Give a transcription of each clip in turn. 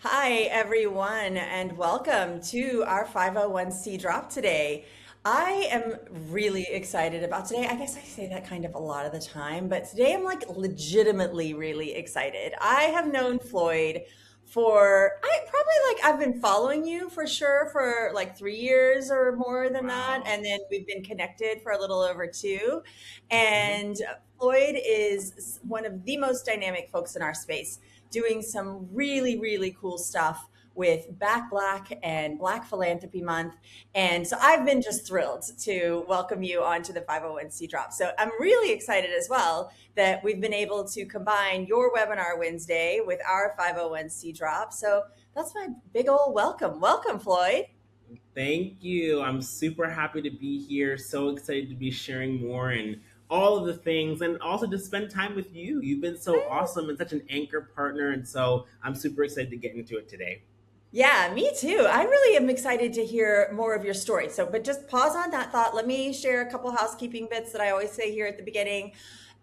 Hi, everyone, and welcome to our 501c drop today. I am really excited about today. I guess I say that kind of a lot of the time, but today I'm like legitimately really excited. I have known Floyd for, I probably like, I've been following you for sure for like 3 years or more than that. Wow. And then we've been connected for a little over two. Hmm. And Floyd is one of the most dynamic folks in our space doing some really, really cool stuff with BackBlack and Black Philanthropy Month. And so I've been just thrilled to welcome you onto the 501c drop. So I'm really excited as well that we've been able to combine your webinar Wednesday with our 501c drop. So that's my big old welcome. Welcome, Floyd. Thank you. I'm super happy to be here. So excited to be sharing more and all of the things and also to spend time with you. You've been so awesome and such an anchor partner. And so I'm super excited to get into it today. Yeah, me too. I really am excited to hear more of your story. So, but just pause on that thought. Let me share a couple housekeeping bits that I always say here at the beginning.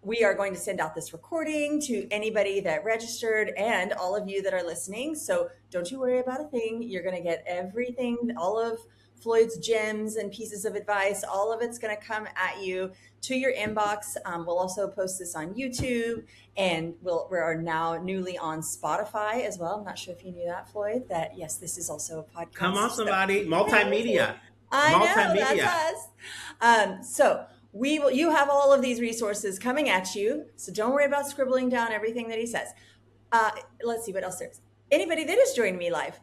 We are going to send out this recording to anybody that registered and all of you that are listening. So, don't you worry about a thing. You're going to get everything, all of Floyd's gems and pieces of advice, all of it's going to come at you to your inbox. We'll also post this on YouTube and we are now newly on Spotify as well. I'm not sure if you knew that, Floyd, that yes, this is also a Come on, podcast. So, somebody. crazy. Multimedia. I know, that's Multimedia. us. So we will, you have all of these resources coming at you. So don't worry about scribbling down everything that he says. Uh, let's see what else there's. Anybody that is joining me live,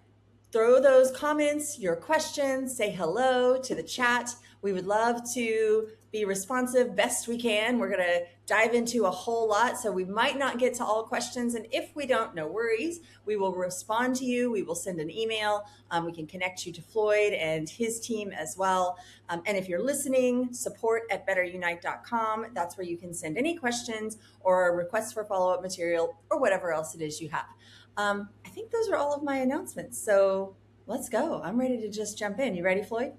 throw those comments, your questions, say hello to the chat. We would love to be responsive best we can. We're going to dive into a whole lot, so we might not get to all questions. And if we don't, no worries. We will respond to you. We will send an email. We can connect you to Floyd and his team as well. And if you're listening, support at betterunite.com. That's where you can send any questions or requests for follow up material or whatever else it is you have. I think those are all of my announcements. So let's go. I'm ready to just jump in. You ready, Floyd?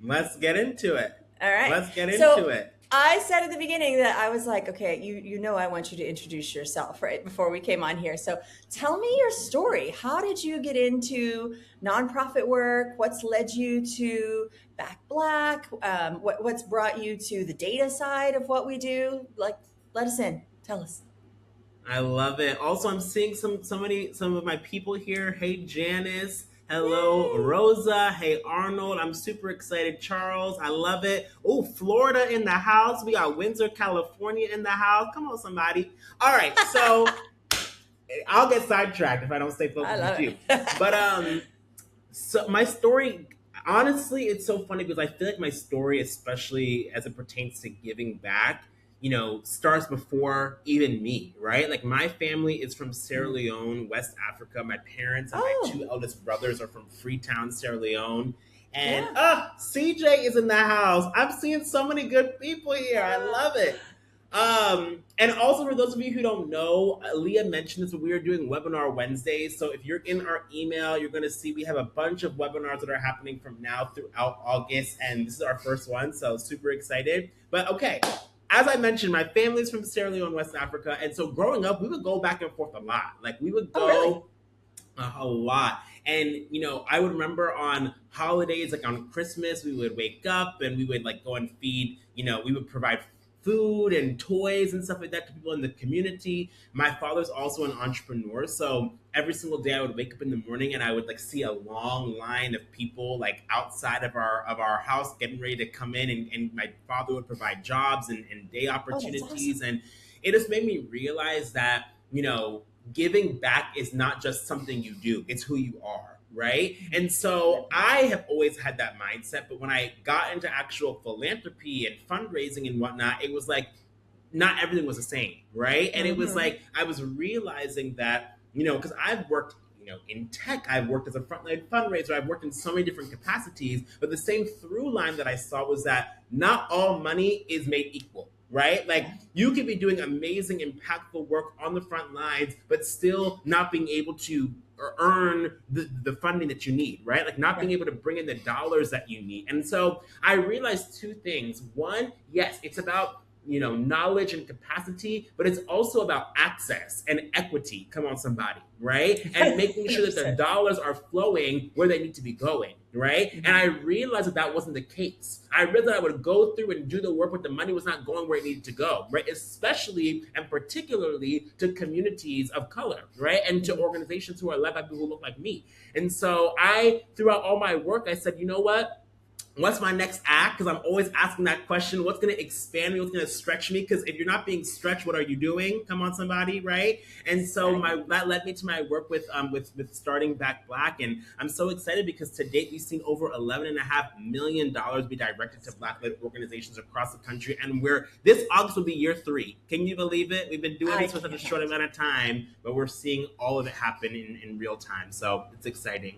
Let's get into it. All right. Let's get into So it. I said at the beginning that I was like, okay, you know, I want you to introduce yourself right before we came on here. So tell me your story. How did you get into nonprofit work? What's led you to Back Black? What's brought you to the data side of what we do? Like, let us in. Tell us. I love it. Also, I'm seeing some of my people here. Hey, Janice. Hello, Yay! Rosa. Hey, Arnold. I'm super excited. Charles, I love it. Oh, Florida in the house. We got Windsor, California in the house. Come on, somebody. All right, so I'll get sidetracked if I don't stay I focused with love you. it. But so my story, honestly, it's so funny because I feel like my story, especially as it pertains to giving back, starts before even me, right? Like my family is from Sierra Mm. Leone, West Africa. My parents and my Oh, two eldest brothers are from Freetown, Sierra Leone. And yeah. CJ is in the house. I'm seeing so many good people here. I love it. And also for those of you who don't know, Leah mentioned this, but we are doing webinar Wednesdays. So if you're in our email, you're going to see we have a bunch of webinars that are happening from now throughout August, and this is our first one, so super excited. But okay, as I mentioned, my family's from Sierra Leone, West Africa, and so growing up, we would go back and forth a lot. Like we would Oh, really? go a lot. And I would remember on holidays, like on Christmas, we would wake up and we would like go and feed. We would provide food and toys and stuff like that to people in the community. My father's also an entrepreneur, so every single day I would wake up in the morning and I would like see a long line of people like outside of our house getting ready to come in, and my father would provide jobs and day Oh, that's opportunities, awesome. and it just made me realize that giving back is not just something you do, it's who you are, right? And Yep. so I have always had that mindset, but when I got into actual philanthropy and fundraising and whatnot, it was like not everything was the same, right? And it was Mm-hmm. like I was realizing that, because I've worked, in tech, I've worked as a frontline fundraiser, I've worked in so many different capacities, but the same through line that I saw was that not all money is made equal, right? Like Yeah. you could be doing amazing, impactful work on the front lines, but still not being able to earn the funding that you need, right? Like not being Right. able to bring in the dollars that you need. And so I realized two things. One, yes, it's about knowledge and capacity, but it's also about access and equity. Come on, somebody, right? And making sure that the 100%. dollars are flowing where they need to be going, right? And I Mhm. realized that that wasn't the case. I realized that I would go through and do the work, but the money was not going where it needed to go, right? Especially and particularly to communities of color, right? And to Mhm. organizations who are led by people who look like me. And so throughout all my work, I said, you know what? What's my next act? Because I'm always asking that question. What's going to expand me? What's going to stretch me? Because if you're not being stretched, what are you doing? Come on, somebody, right? And so Exactly. that led me to my work with starting BackBlack, and I'm so excited because to date we've seen over $11.5 million be directed to Black-led organizations across the country, and we're this August will be year 3. Can you believe it? We've been doing I this for such a short can't. amount of time, but we're seeing all of it happen in real time. So it's exciting.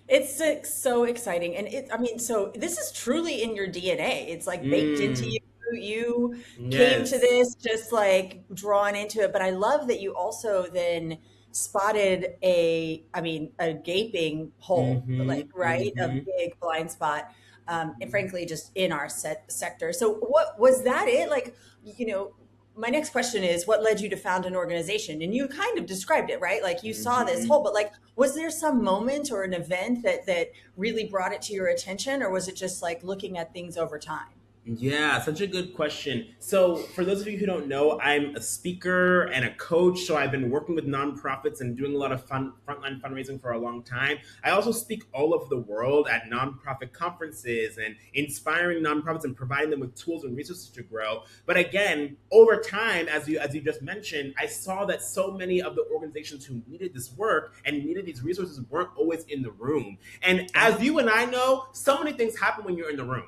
It's so exciting. And I mean, so this is truly in your DNA. It's like baked into you. Mm, You came to yes. this just like drawn into it. But I love that you also then spotted I mean, a gaping hole, like, Mm-hmm. right? A Mm-hmm. big blind spot. And frankly, just in our sector. So what was that it? Like, you know, my next question is what led you to found an organization? And you kind of described it, right? Like you saw this Mm-hmm. hole, but like, was there some moment or an event that really brought it to your attention, or was it just like looking at things over time? Yeah, such a good question. So, for those of you who don't know, I'm a speaker and a coach. So, I've been working with nonprofits and doing a lot of frontline fundraising for a long time. I also speak all over the world at nonprofit conferences and inspiring nonprofits and providing them with tools and resources to grow. But again, over time, as you just mentioned, I saw that so many of the organizations who needed this work and needed these resources weren't always in the room. And Yeah, as you and I know, so many things happen when you're in the room.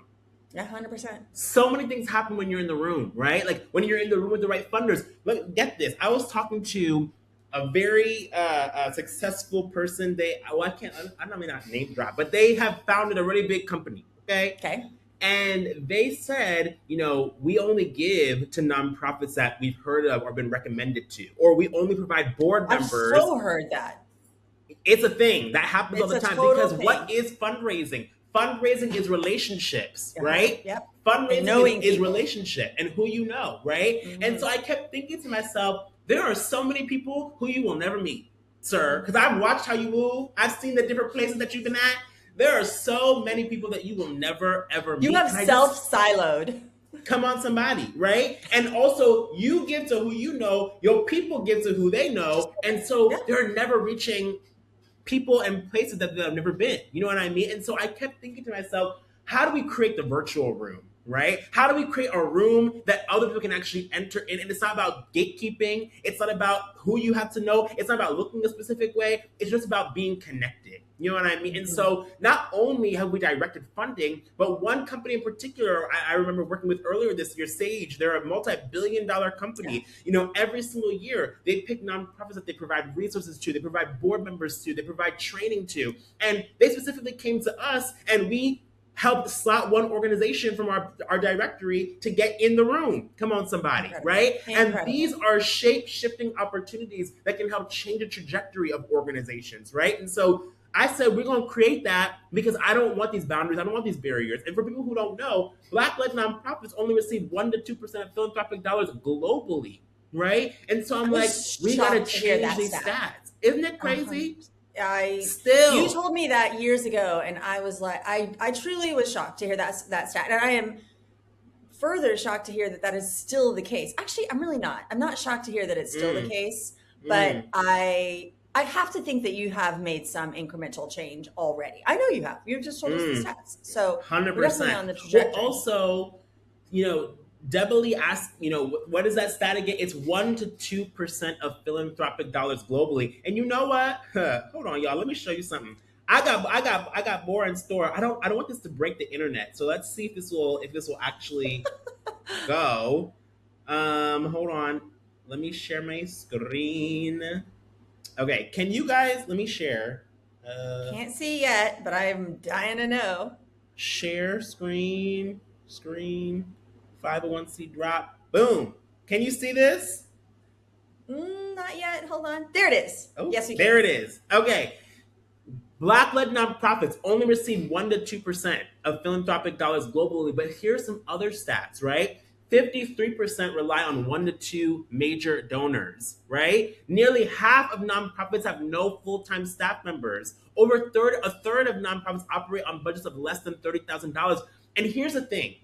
yeah, 100%. So many things happen when you're in the room, right? Like when you're in the room with the right funders. Look, get this. I was talking to a very successful person. I can't, I don't mean not name drop, but they have founded a really big company. Okay. Okay, And they said, we only give to nonprofits that we've heard of or been recommended to, or we only provide board I've members. so heard that. It's a thing that happens all It's the a time total because what thing. is fundraising? Fundraising is relationships, Uh-huh. right? Yep. And Fundraising knowing is people. relationship and who you know, right? And so Hmm. I kept thinking to myself, there are so many people who you will never meet, sir, because I've watched how you move. I've seen the different places that you've been at. There are so many people that you will never ever You meet. have And I just self-siloed. come on somebody, right? And also you give to who you know, your people give to who they Just know, and yeah. so they're never reaching people and places that they've never been. You know what I mean? And so I kept thinking to myself, how do we create the virtual room? Right? How do we create a room that other people can actually enter in? And it's not about gatekeeping. It's not about who you have to know. It's not about looking a specific way. It's just about being connected. You know what I mean? And Mhm. so not only have we directed funding, but one company in particular, I remember working with earlier this year, Sage. They're a multi-billion-dollar Yeah. company. Every single year they pick nonprofits that they provide resources to, they provide board members to, they provide training to, and they specifically came to us, and we helped slot one organization from our directory to get in the room. Come on, somebody, Incredible. right? And these Incredible. are shape shifting opportunities that can help change the trajectory of organizations, right? And so I said, we're going to create that because I don't want these boundaries. I don't want these barriers. And for people who don't know, Black led nonprofits only receive 1% to 2% of philanthropic dollars globally, right? And so I I'm like, was we got to shocked to hear change that these stat. stats. Isn't it 100%. crazy? I You Still. told me that years ago, and I was like, I truly was shocked to hear that stat, and I am further shocked to hear that that is still the case. Actually, I'm really not. I'm not shocked to hear that it's still the Mm, case, but mm, I have to think that you have made some incremental change already. I know you have. You've just told us the mm. stats, so we're definitely 100%. on the Well, trajectory. also, you know, Debily asked, what is that stat again? It's 1% to 2% of philanthropic dollars globally. And you know what? Hold on, y'all. Let me show you something. I got more in store. I don't want this to break the internet. So let's see if this will actually go. Hold on. Let me share my screen. Okay, can you guys let me share? Can't see yet, but I'm dying to know. Share screen 501c drop. Boom. Can you see this? Not yet. Hold on. There it is. Oh, Yes, we can. there it is. Okay. Black led nonprofits only receive 1% to 2% of philanthropic dollars globally, but here's some other stats, right? 53% rely on 1 to 2 major donors, right? Nearly half of nonprofits have no full-time staff members. A third of nonprofits operate on budgets of less than $30,000. And here's the thing,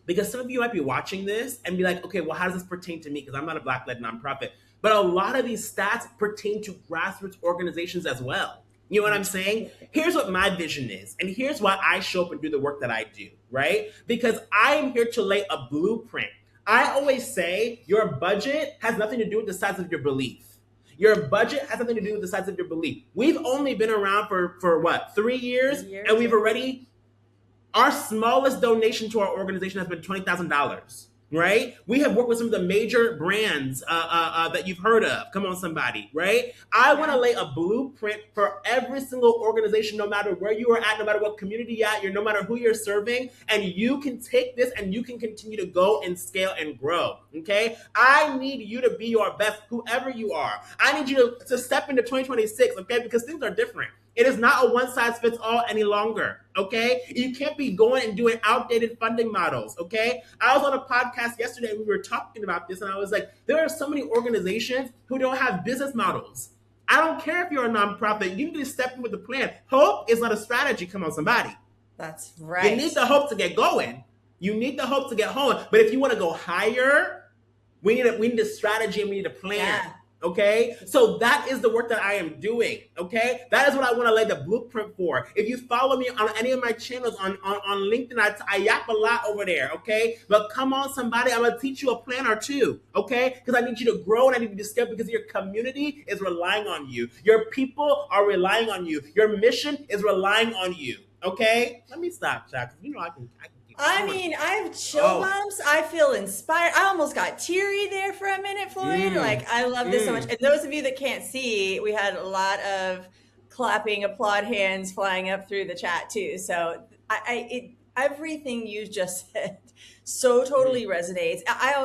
because some of you might be watching this and be like, okay, well, how does this pertain to me? Because I'm not a Black-led nonprofit. But a lot of these stats pertain to grassroots organizations as well. You know what I'm saying? Here's what my vision is, and here's why I show up and do the work that I do, right? Because I am here to lay a blueprint. I always say your budget has nothing to do with the size of your belief. Your budget has nothing to do with the size of your belief. We've only been around for what, 3 years? 3 years. And we've already, our smallest donation to our organization has been $20,000, right? We have worked with some of the major brands that you've heard of. Come on, somebody, right? I want to lay a blueprint for every single organization, no matter where you are at, no matter what community you're at, no matter who you're serving, and you can take this and you can continue to go and scale and grow, okay? I need you to be your best, whoever you are. I need you to step into 2026, okay? Because things are different. It is not a one size fits all any longer, okay? You can't be going and doing outdated funding models, okay? I was on a podcast yesterday and we were talking about this, and I was like, there are so many organizations who don't have business models. I don't care if you're a nonprofit, you need to step in with a plan. Hope is not a strategy. Come on, somebody. That's right. You need the hope to get going. You need the hope to get home. But if you want to go higher, we need a strategy and we need a plan. Yeah. Okay, so that is the work that I am doing. Okay, that is what I want to lay the blueprint for. If you follow me on any of my channels on LinkedIn, I yap a lot over there. Okay, but come on, somebody, I'm gonna teach you a plan or two. Okay, because I need you to grow and I need you to scale because your community is relying on you. Your people are relying on you. Your mission is relying on you. Okay, let me stop, Chuck. You know I can I mean, I have chill bumps. I feel inspired. I almost got teary there for a minute, Floyd. Like, I love this so much. And those of you that can't see, we had a lot of clapping, applaud hands flying up through the chat too. So everything you just said so totally resonates.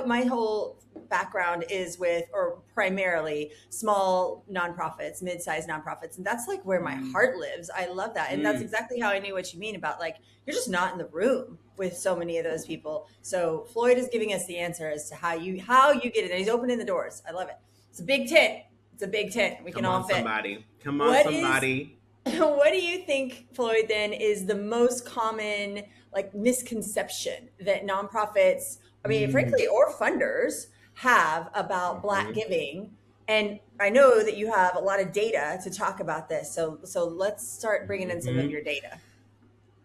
My whole background is with, or primarily, small nonprofits, mid-sized nonprofits, and that's like where my heart lives. I love that, and that's exactly how I knew what you mean about, like, you're just not in the room with so many of those people. So Floyd is giving us the answer as to how you get it. And he's opening the doors. I love it. It's a big tent. It's a big tent. We can all fit. Come on, somebody. What do you think, Floyd, then is the most common, like, misconception that nonprofits, I mean, frankly, or funders have about Black giving? And I know that you have a lot of data to talk about this. So let's start bringing in some of your data.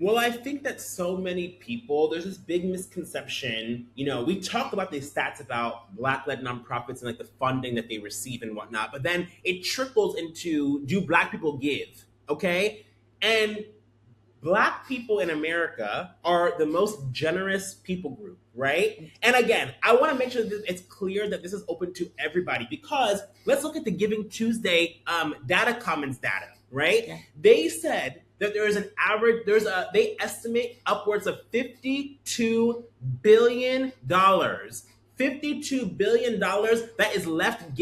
Well, I think that so many people, there's this big misconception. You know, we talk about these stats about Black-led nonprofits and like the funding that they receive and whatnot, but then it trickles into, do Black people give? Okay? And Black people in America are the most generous people group, right? And again, I want to make sure that it's clear that this is open to everybody, because let's look at the Giving Tuesday data commons data, right? Yeah. They said that there is an average, they estimate upwards of $52 billion. $52 billion that is left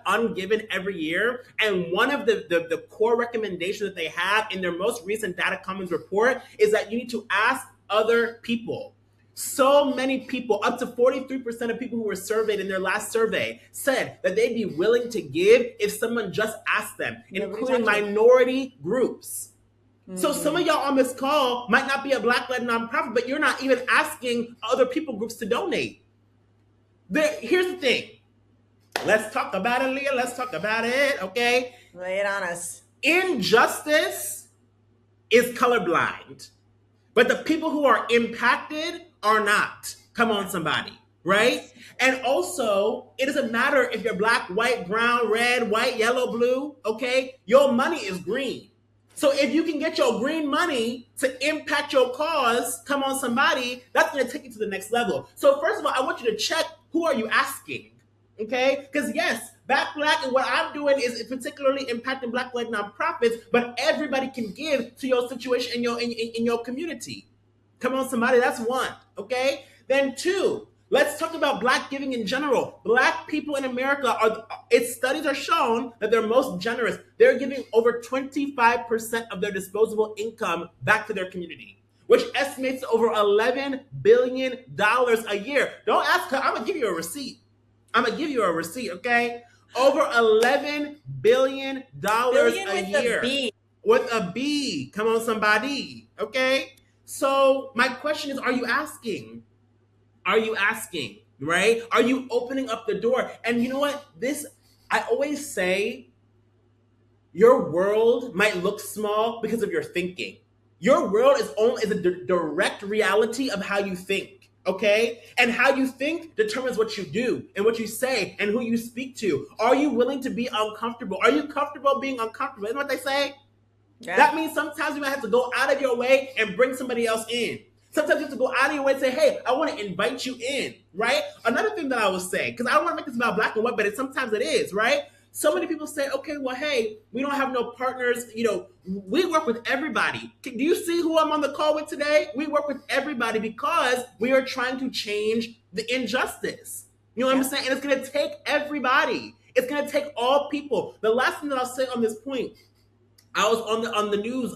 ungiven every year. And one of the core recommendations that they have in their most recent data commons report is that you need to ask other people. So many people, up to 43% of people who were surveyed in their last survey, said that they'd be willing to give if someone just asked them, including minority groups. So some of y'all on this call might not be a Black-led nonprofit, but you're not even asking other people groups to donate. Here's the thing. Let's talk about it, Leah. Let's talk about it, okay? Lay it on us. Injustice is colorblind, but the people who are impacted are not. Come on, somebody, right? And also, it doesn't matter if you're Black, white, brown, red, white, yellow, blue, okay? Your money is green. So if you can get your green money to impact your cause, come on, somebody, that's going to take you to the next level. So first of all, I want you to check, who are you asking? Okay? Because yes, BackBlack and what I'm doing is particularly impacting Black-led nonprofits, but everybody can give to your situation in your community. Come on, somebody, that's one. Okay? Then two, let's talk about Black giving in general. Black people in America studies are shown that they're most generous. They're giving over 25% of their disposable income back to their community. which estimates over $11 billion a year. Don't ask her. I'm gonna give you a receipt. I'm gonna give you a receipt, okay? Over $11 billion Billion a with the year B. with a B. Come on, somebody, okay? So my question is, are you asking? Are you asking? Right? Are you opening up the door? And you know what? I always say, your world might look small because of your thinking. Your world is a direct reality of how you think, okay? And how you think determines what you do and what you say and who you speak to. Are you willing to be uncomfortable? Are you comfortable being uncomfortable? Isn't what they say? Yeah. That means sometimes you might have to go out of your way and bring somebody else in. Sometimes you have to go out of your way and say, hey, I want to invite you in, right? Another thing that I was saying, because I don't want to make this about black and white, but sometimes it is, right? So many people say, okay, well, hey, we don't have no partners. We work with everybody. Do you see who I'm on the call with today? We work with everybody because we are trying to change the injustice. You know what I'm Yeah. saying? And it's going to take everybody. It's going to take all people. The last thing that I'll say on this point, I was on the news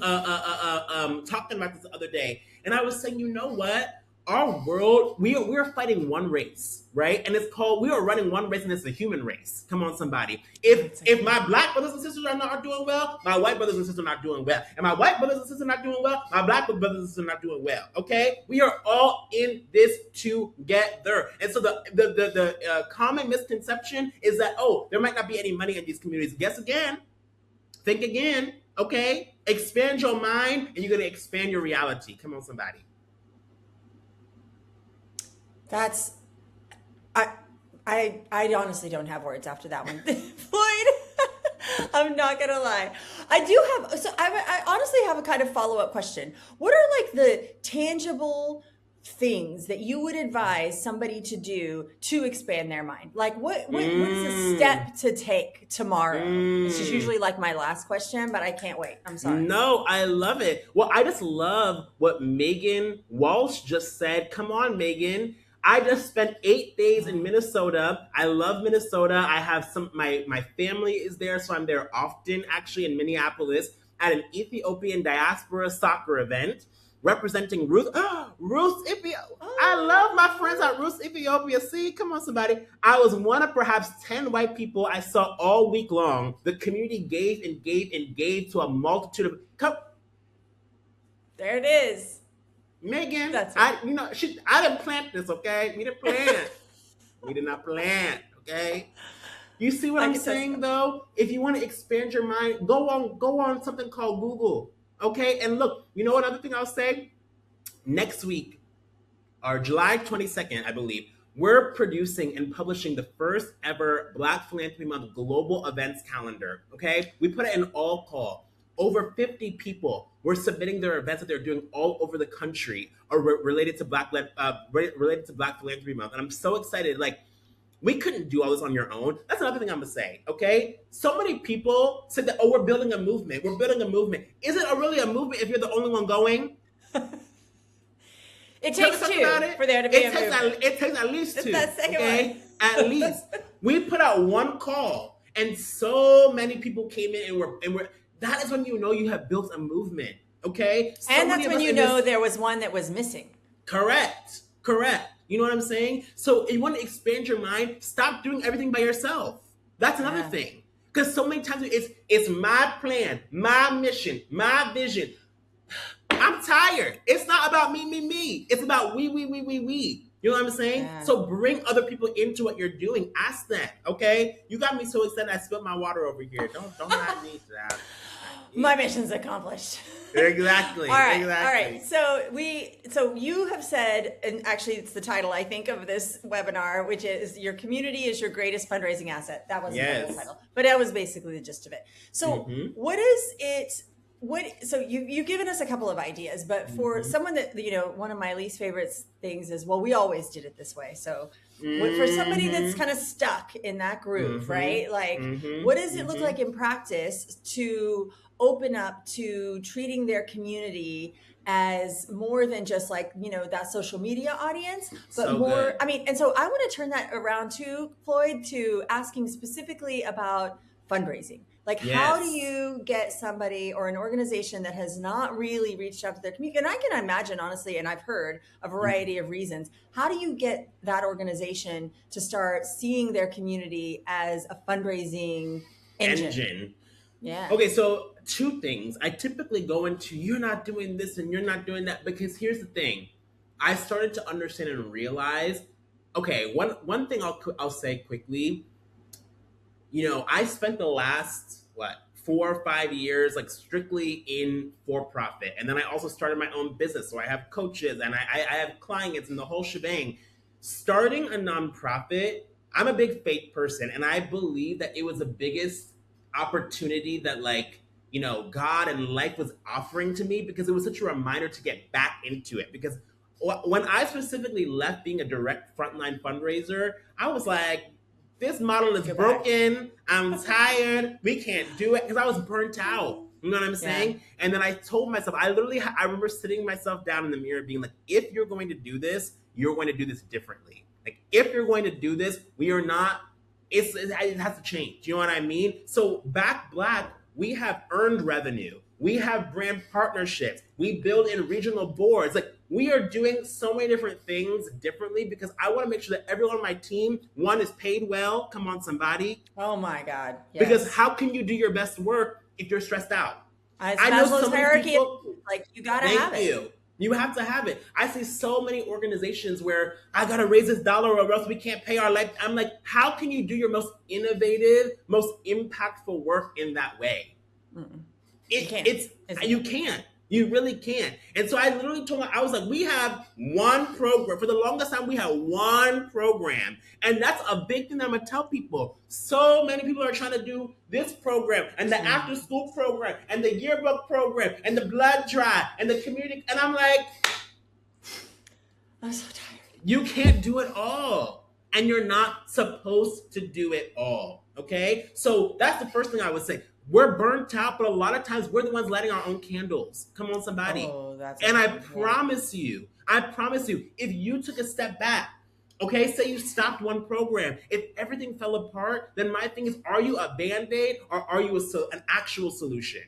talking about this the other day, and I was saying, you know what? Our world, we're fighting one race, right? And it's called, we are running one race, and it's the human race. Come on, somebody. If my black brothers and sisters are not doing well, my white brothers and sisters are not doing well. And my white brothers and sisters are not doing well, my black brothers and sisters are not doing well. Okay? We are all in this together. And so the common misconception is that, oh, there might not be any money in these communities. Guess again. Think again, okay? Expand your mind, and you're gonna expand your reality. Come on, somebody. That's I I honestly don't have words after that one. Floyd, I'm not gonna lie. I do have I honestly have a kind of follow-up question. What are like the tangible things that you would advise somebody to do to expand their mind? Like what is a Mm, step to take tomorrow? It's just mm. usually like my last question, but I can't wait. I'm sorry. No, I love it. Well, I just love what Megan Walsh just said. Come on, Megan. I just spent 8 days in Minnesota. I love Minnesota. I have my family is there, so I'm there often, actually, in Minneapolis at an Ethiopian diaspora soccer event representing Ruth. Ruth Ethiopia. I love my friends at Ruth Ethiopia. See, come on, somebody. I was one of perhaps 10 white people I saw all week long. The community gave and gave and gave to a multitude of. Come, There it is. Megan, That's it. I didn't plant this, okay? We didn't plant. We did not plant, okay? You see what I I'm can test saying that. though? If you want to expand your mind, go on something called Google. Okay? And look, you know what other thing I'll say? Next week, or July 22nd, I believe, we're producing and publishing the first ever Black Philanthropy Month global events calendar. Okay? We put it in all call. Over 50 people were submitting their events that they're doing all over the country or related to related to Black Philanthropy Month. And I'm so excited. Like, we couldn't do all this on your own. That's another thing I'm gonna say. Okay, so many people said that, oh, we're building a movement. We're building a movement. Is it really a movement if you're the only one going? It Tell me takes something about two it. for there to be It a takes movement. at least It's two. that second one. Okay, at least we put out one call, and so many people came in, and we're. That is when you know you have built a movement. Okay, so And many that's of when us you in know this. there was one that was missing. Correct. Correct. You know what I'm saying? So if you want to expand your mind, stop doing everything by yourself. That's another Yeah. thing. Because so many times it's my plan, my mission, my vision. I'm tired. It's not about me, me, me. It's about we. You know what I'm saying? Yeah. So bring other people into what you're doing. Ask that. Okay? You got me so excited I spilled my water over here. Don't mind me, child. My mission's accomplished. Exactly. All right, all right. Exactly. So you have said, and actually it's the title I think of this webinar, which is your community is your greatest fundraising asset. That wasn't the whole Yes. title, but that was basically the gist of it. So Mm-hmm. what is it? What so you've given us a couple of ideas, but for Mm-hmm. someone that one of my least favorite things is, well, we always did it this way. So what for somebody that's Mm-hmm. kind of stuck in that groove, Mm-hmm. right? Like, Mm-hmm. what does it look Mm-hmm. like in practice to open up to treating their community as more than just like that social media audience, but So more, good. I mean, and so I want to turn that around too, Floyd, to asking specifically about fundraising. Like, how do Yes. you get somebody or an organization that has not really reached out to their community? And I can imagine, honestly, and I've heard a Mhm. variety of reasons. How do you get that organization to start seeing their community as a fundraising engine? Engine. Yeah. Okay, so two things. I typically go into you're not doing this and you're not doing that because here's the thing. I started to understand and realize, okay, one thing I'll say quickly, I spent the last what 4 or 5 years like strictly in for profit, and then I also started my own business. So I have coaches and I have clients and the whole shebang. Starting a nonprofit, I'm a big faith person, and I believe that it was the biggest opportunity that God and life was offering to me because it was such a reminder to get back into it. Because when I specifically left being a direct frontline fundraiser, I was like, this model is Go back. broken. I'm tired. We can't do it because I was burnt out. You know what I'm Yeah. saying? And then I told myself, I remember sitting myself down in the mirror being like, if you're going to do this, you're going to do this differently. Like, if you're going to do this, we are not, it has to change. You know what I mean? So, BackBlack, we have earned revenue. We have brand partnerships. We build in regional boards. Like, we are doing so many different things differently because I want to make sure that everyone on my team, one, is paid well. Come on, somebody. Oh my God. Because Yes. how can you do your best work if you're stressed out? It's I know Maslow's so many hierarchy. people. Like, you got to have Thank it. you. You have to have it. I see so many organizations where I gotta raise this dollar or else we can't pay our life. I'm like, how can you do your most innovative, most impactful work in that way? Mm-mm. You It, can't. it's It's you can't. You really can't. And so I literally told her, I was like, we have one program. For the longest time, we had one program. And that's a big thing that I'm gonna tell people. So many people are trying to do this program and the after school program and the yearbook program and the blood drive and the community. And I'm like, I'm so tired. you can't do it all. And you're not supposed to do it all. Okay? So that's the first thing I would say. We're burnt out, but a lot of times we're the ones lighting our own candles. Come on, somebody. Oh, that's a And good I one. Yeah. promise you, if you took a step back, okay, say you stopped one program, if everything fell apart, then my thing is, are you a band aid or are you an actual solution?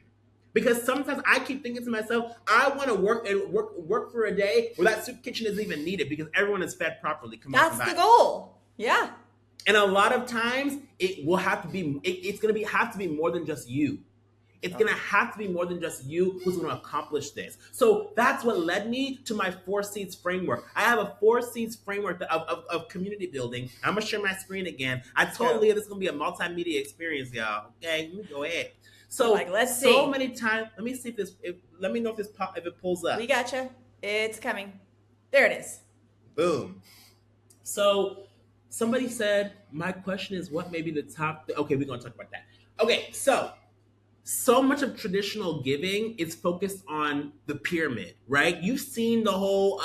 Because sometimes I keep thinking to myself, I want to work for a day where that soup kitchen isn't even needed because everyone is fed properly. Come on, That's the somebody. goal. Yeah. And a lot of times it will have to be it's gonna be have to be more than just you. It's gonna have to be more than just you who's gonna accomplish this. So that's what led me to my 4 Cs framework. I have a 4 Cs framework of community building. I'm gonna share my screen again. I Let's told go. Leah this is gonna be a multimedia experience, y'all. Okay, let me go ahead. We're like, So let's so see. many times. Let me see let me know if it pulls We up. gotcha. It's coming. There it is. Boom. So somebody said, my question is what may be the top. Okay, we're going to talk about that. Okay, so much of traditional giving is focused on the pyramid, right? You've seen the whole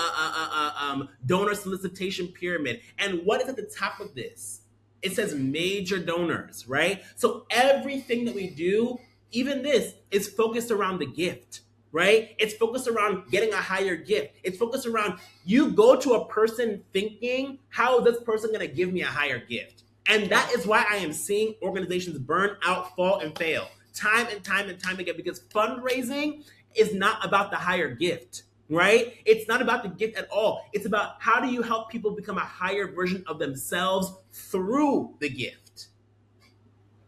donor solicitation pyramid. And what is at the top of this? It says major donors, right? So everything that we do, even this, is focused around the gift, right? It's focused around getting a higher gift. It's focused around you go to a person thinking, how is this person going to give me a higher gift? And that is why I am seeing organizations burn out, fall, and fail time and time and time again because fundraising is not about the higher gift, right? It's not about the gift at all. It's about how do you help people become a higher version of themselves through the gift.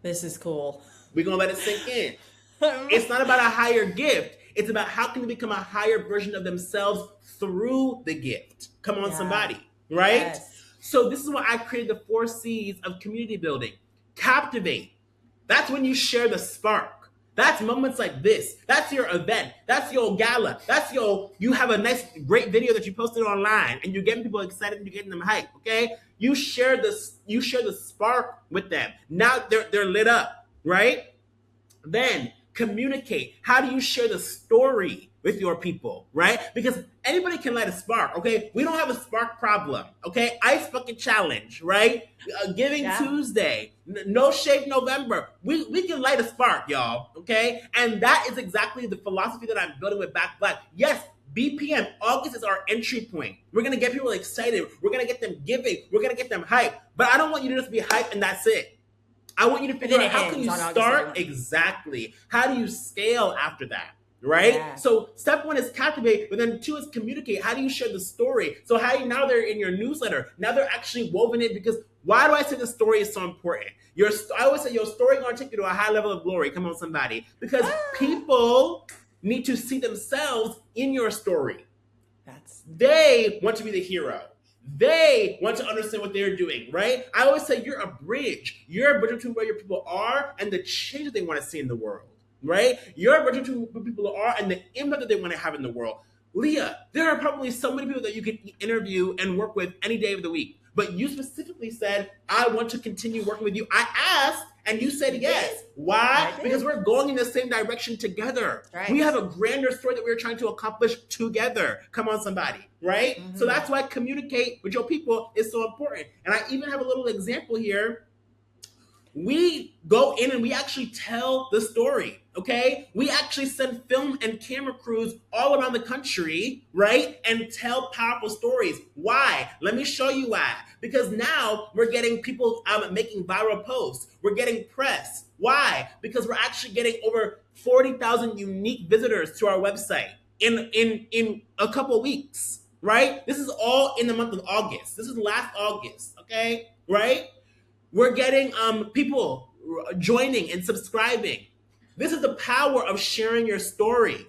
This is cool. We're going to let it sink in. It's not about a higher gift. It's about how can they become a higher version of themselves through the gift. Come on, Yeah. somebody, right? Yes. So this is why I created the 4 Cs of community building. Captivate. That's when you share the spark. That's moments like this. That's your event. That's your gala. You have a nice, great video that you posted online and you're getting people excited and you're getting them hyped, okay? You share the spark with them. Now they're lit up, right? Then communicate. How do you share the story with your people, right? Because anybody can light a spark, okay? We don't have a spark problem, okay? Ice bucket challenge, right? Giving Yeah. Tuesday, no shave November. We can light a spark, y'all, okay? And that is exactly the philosophy that I'm building with BackBlack. Yes, BPM, August is our entry point. We're gonna get people excited. We're gonna get them giving. We're gonna get them hyped. But I don't want you to just be hyped and that's it. I want you to But figure then out it how can ends you on August start 31st. exactly. How do you scale after that? Right? Yeah. So step one is captivate, but then two is communicate. How do you share the story? So how you now they're in your newsletter. Now they're actually woven in because why do I say the story is so important? I always say your story gonna take you to a high level of glory. Come on, somebody. Because Ah, people need to see themselves in your story. that's They want to be the hero. They want to understand what they're doing, right? I always say you're a bridge. You're a bridge between where your people are and the change that they want to see in the world, right? You're a bridge between where people are and the impact that they want to have in the world. Leah, there are probably so many people that you could interview and work with any day of the week. But you specifically said, I want to continue working with you. I asked, and you said you did. yes. Why? I Because did. we're going in the same direction together. We Right. have a grander story that we're trying to accomplish together. Come on, somebody, right? So Mm-hmm. that's why communicate with your people is so important. And I even have a little example here. We go in and we actually tell the story, okay? We actually send film and camera crews all around the country, right? And tell powerful stories. Why? Let me show you why. Because now we're getting people making viral posts. We're getting press. Why? Because we're actually getting over 40,000 unique visitors to our website in a couple weeks, right? This is all in the month of August. This is last August, okay? Right? We're getting people joining and subscribing. This is the power of sharing your story.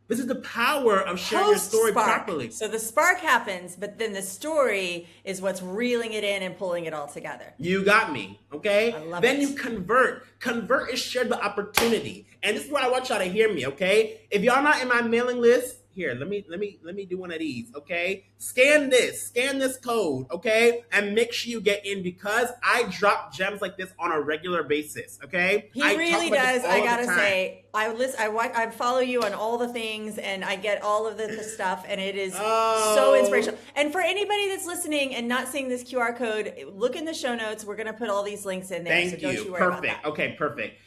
This is the power of sharing your Post story spark. properly. So the spark happens, but then the story is what's reeling it in and pulling it all together. You got me, I okay? love Then you it. convert. Convert is shared the opportunity, and this is what I want y'all to hear me, okay? If y'all not in my mailing list, here, let me do one of these, okay? Scan this code, okay, and make sure you get in because I drop gems like this on a regular basis, okay? He I talk really about this does. I all of the gotta time. say, I listen. I follow you on all the things, and I get all of the stuff, and it is so Oh, inspirational. And for anybody that's listening and not seeing this QR code, look in the show notes. We're gonna put all these links in there, so thank don't you. you worry about Perfect. that. Okay, perfect.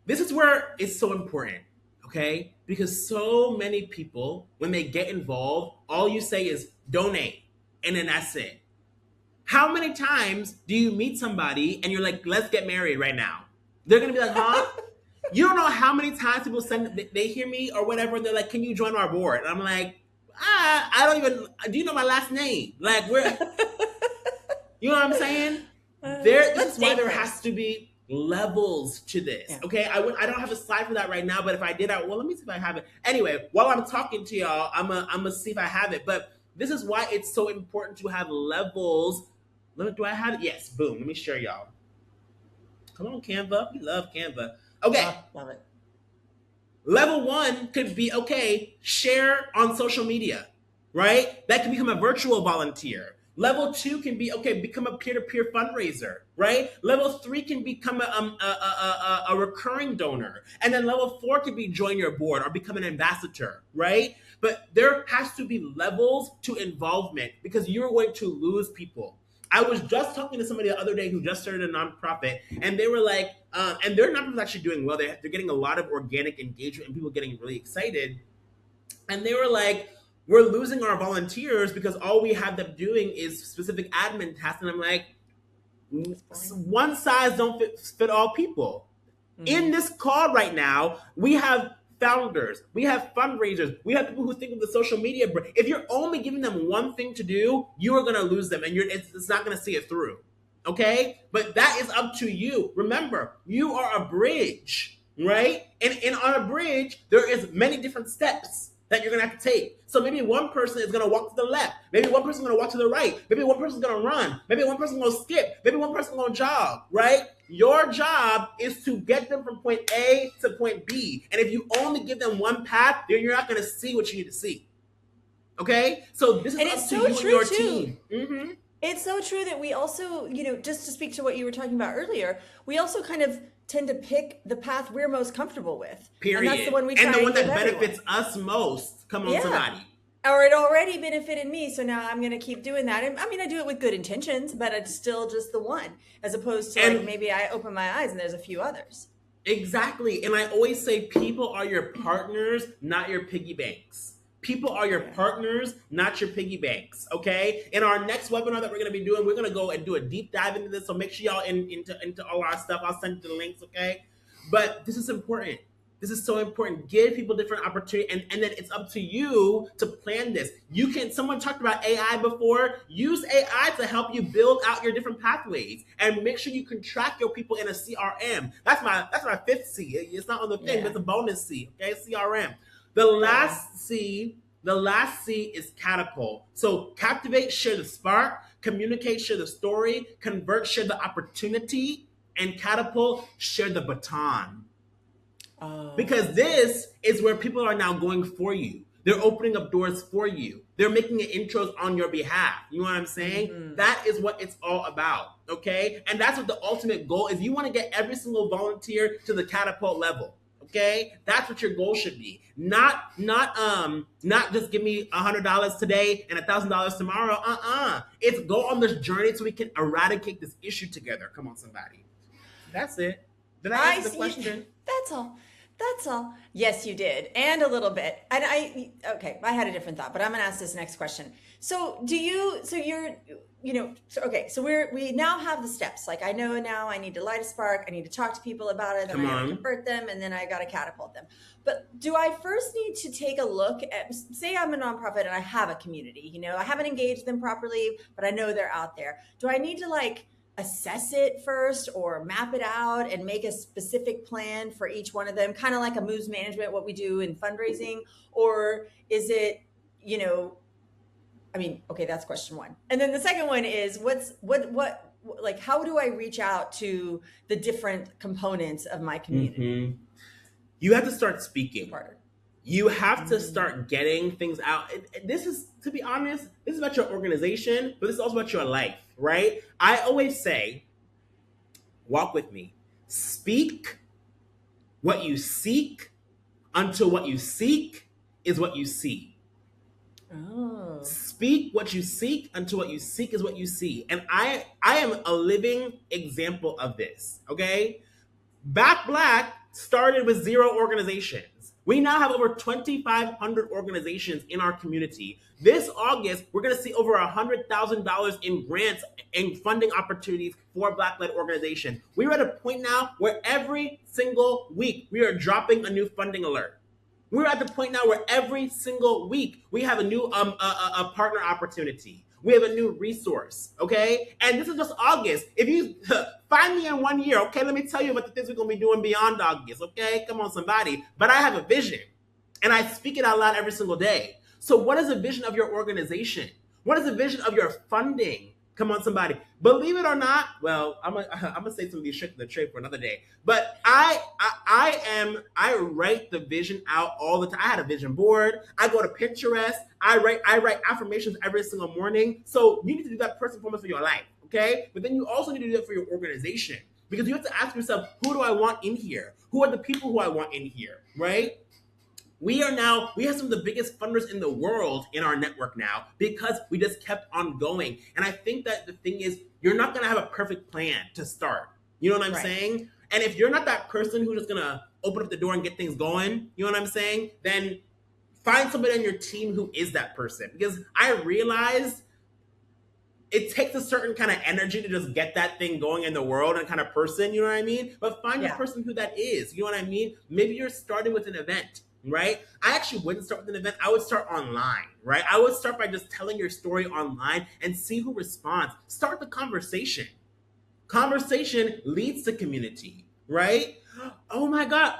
This is where it's so important, okay? Because so many people, when they get involved, all you say is donate, and then that's it. How many times do you meet somebody and you're like, let's get married right now? They're gonna be like, huh? You don't know how many times people they hear me or whatever, and they're like, can you join our board? And I'm like, I don't even, do you know my last name? Like, you know what I'm saying? This Let's is why date there has first. to be levels to this. Yeah. Okay, I don't have a slide for that right now, but if I did, well, let me see if I have it. Anyway, while I'm talking to y'all, I'm gonna see if I have it. But this is why it's so important to have levels. Do I have it? Yes. Boom. Let me share y'all. Come on, Canva. We love Canva. Okay. Oh, love it. Level one could be okay, share on social media, right? That can become a virtual volunteer. Level two can be okay, become a peer to peer fundraiser, right? Level three can become a recurring donor. And then level four could be join your board or become an ambassador, right? But there has to be levels to involvement because you're going to lose people. I was just talking to somebody the other day who just started a nonprofit, and they were like, and their nonprofit is actually doing well. They're getting a lot of organic engagement and people getting really excited. And they were like, we're losing our volunteers because all we have them doing is specific admin tasks. And I'm like, It's boring. one size don't fit all people. Mm-hmm. In this call right now, we have founders, we have fundraisers, we have people who think of the social media. If you're only giving them one thing to do, you are going to lose them, and it's not going to see it through. Okay, but that is up to you. Remember, you are a bridge, right? And on a bridge, there is many different steps that you're gonna have to take. So maybe one person is gonna walk to the left. Maybe one person is gonna walk to the right. Maybe one person is gonna run. Maybe one person is gonna skip. Maybe one person is gonna jog. Right? Your job is to get them from point A to point B. And if you only give them one path, then you're not gonna see what you need to see. Okay? So this is And up it's to so you and true your too. team. Mm-hmm. It's so true that we also, just to speak to what you were talking about earlier, we also kind of tend to pick the path we're most comfortable with. And that's the Period. one we And try the and one give that everyone. benefits us most. Come on, Yeah. somebody. Or it already benefited me, so now I'm going to keep doing that. And I mean, I do it with good intentions, but it's still just the one, as opposed to like And maybe I open my eyes and there's a few others. exactly. And I always say people are your partners, not your piggy banks. People are your Yeah. partners, not your piggy banks. Okay. In our next webinar that we're going to be doing, we're going to go and do a deep dive into this. So make sure y'all into all our stuff. I'll send you the links. Okay. But this is important. This is so important. Give people different opportunity, and then it's up to you to plan this. You can. Someone talked about AI before. Use AI to help you build out your different pathways, and make sure you can track your people in a CRM. That's my fifth C. It's not on the thing, but Yeah. it's a bonus C. Okay, CRM. The Totally. last C. The last C is Catapult. So Captivate, share the spark. Communicate, share the story. Convert, share the opportunity. And Catapult, share the baton. Oh, Because that's good. this is where people are now going for you. They're opening up doors for you. They're making intros on your behalf. You know what I'm saying? Mm-hmm. That is what it's all about. Okay? And that's what the ultimate goal is. You want to get every single volunteer to the catapult level. Okay? That's what your goal should be. Not just give me $100 today and $1,000 tomorrow. It's go on this journey so we can eradicate this issue together. Come on, somebody. That's it. Did I I answer the see. question? That's all. That's all. Yes, you did. And a little bit. And okay, I had a different thought, but I'm going to ask this next question. So so we now have the steps. Like I know now I need to light a spark. I need to talk to people about it. Then Come I got to on. convert them and then I got to catapult them. But do I first need to take a look at, say I'm a nonprofit and I have a community, I haven't engaged them properly, but I know they're out there. Do I need to assess it first or map it out and make a specific plan for each one of them, kind of like a moves management, what we do in fundraising? Or is it, okay, that's question one. And then the second one is how do I reach out to the different components of my community? Mm-hmm. You have to start speaking. Two-parter. You have to Mm. start getting things out. This is, to be honest, this is about your organization, but this is also about your life, right? I always say, walk with me. Speak what you seek until what you seek is what you see. Oh, Speak what you seek until what you seek is what you see. And I am a living example of this, okay? BackBlack started with 0 organizations. We now have over 2,500 organizations in our community. This August, we're going to see over $100,000 in grants and funding opportunities for Black-led organizations. We're at a point now where every single week we are dropping a new funding alert. We're at the point now where every single week we have a new a partner opportunity. We have a new resource, okay? And this is just August. If you find me in 1 year, okay, let me tell you about the things we're going to be doing beyond August, okay? Come on, somebody. But I have a vision, and I speak it out loud every single day. So what is the vision of your organization? What is the vision of your funding? Come on, somebody. Believe it or not, well, I'm gonna say some of these tricks of the trade for another day. But I write the vision out all the time. I had a vision board. I go to Pinterest. I write affirmations every single morning. So you need to do that first and foremost for your life, okay? But then you also need to do that for your organization, because you have to ask yourself, who do I want in here? Who are the people who I want in here, right? We have some of the biggest funders in the world in our network now because we just kept on going. And I think that the thing is, you're not going to have a perfect plan to start. You know what I'm right. saying? And if you're not that person who's just going to open up the door and get things going, you know what I'm saying? Then find somebody on your team who is that person. Because I realized it takes a certain kind of energy to just get that thing going in the world and kind of person, you know what I mean? But find a Yeah. person who that is, you know what I mean? Maybe you're starting with an event, right? I actually wouldn't start with an event. I would start online, right? I would start by just telling your story online and see who responds. Start the conversation. Conversation leads to community, right? Oh my God,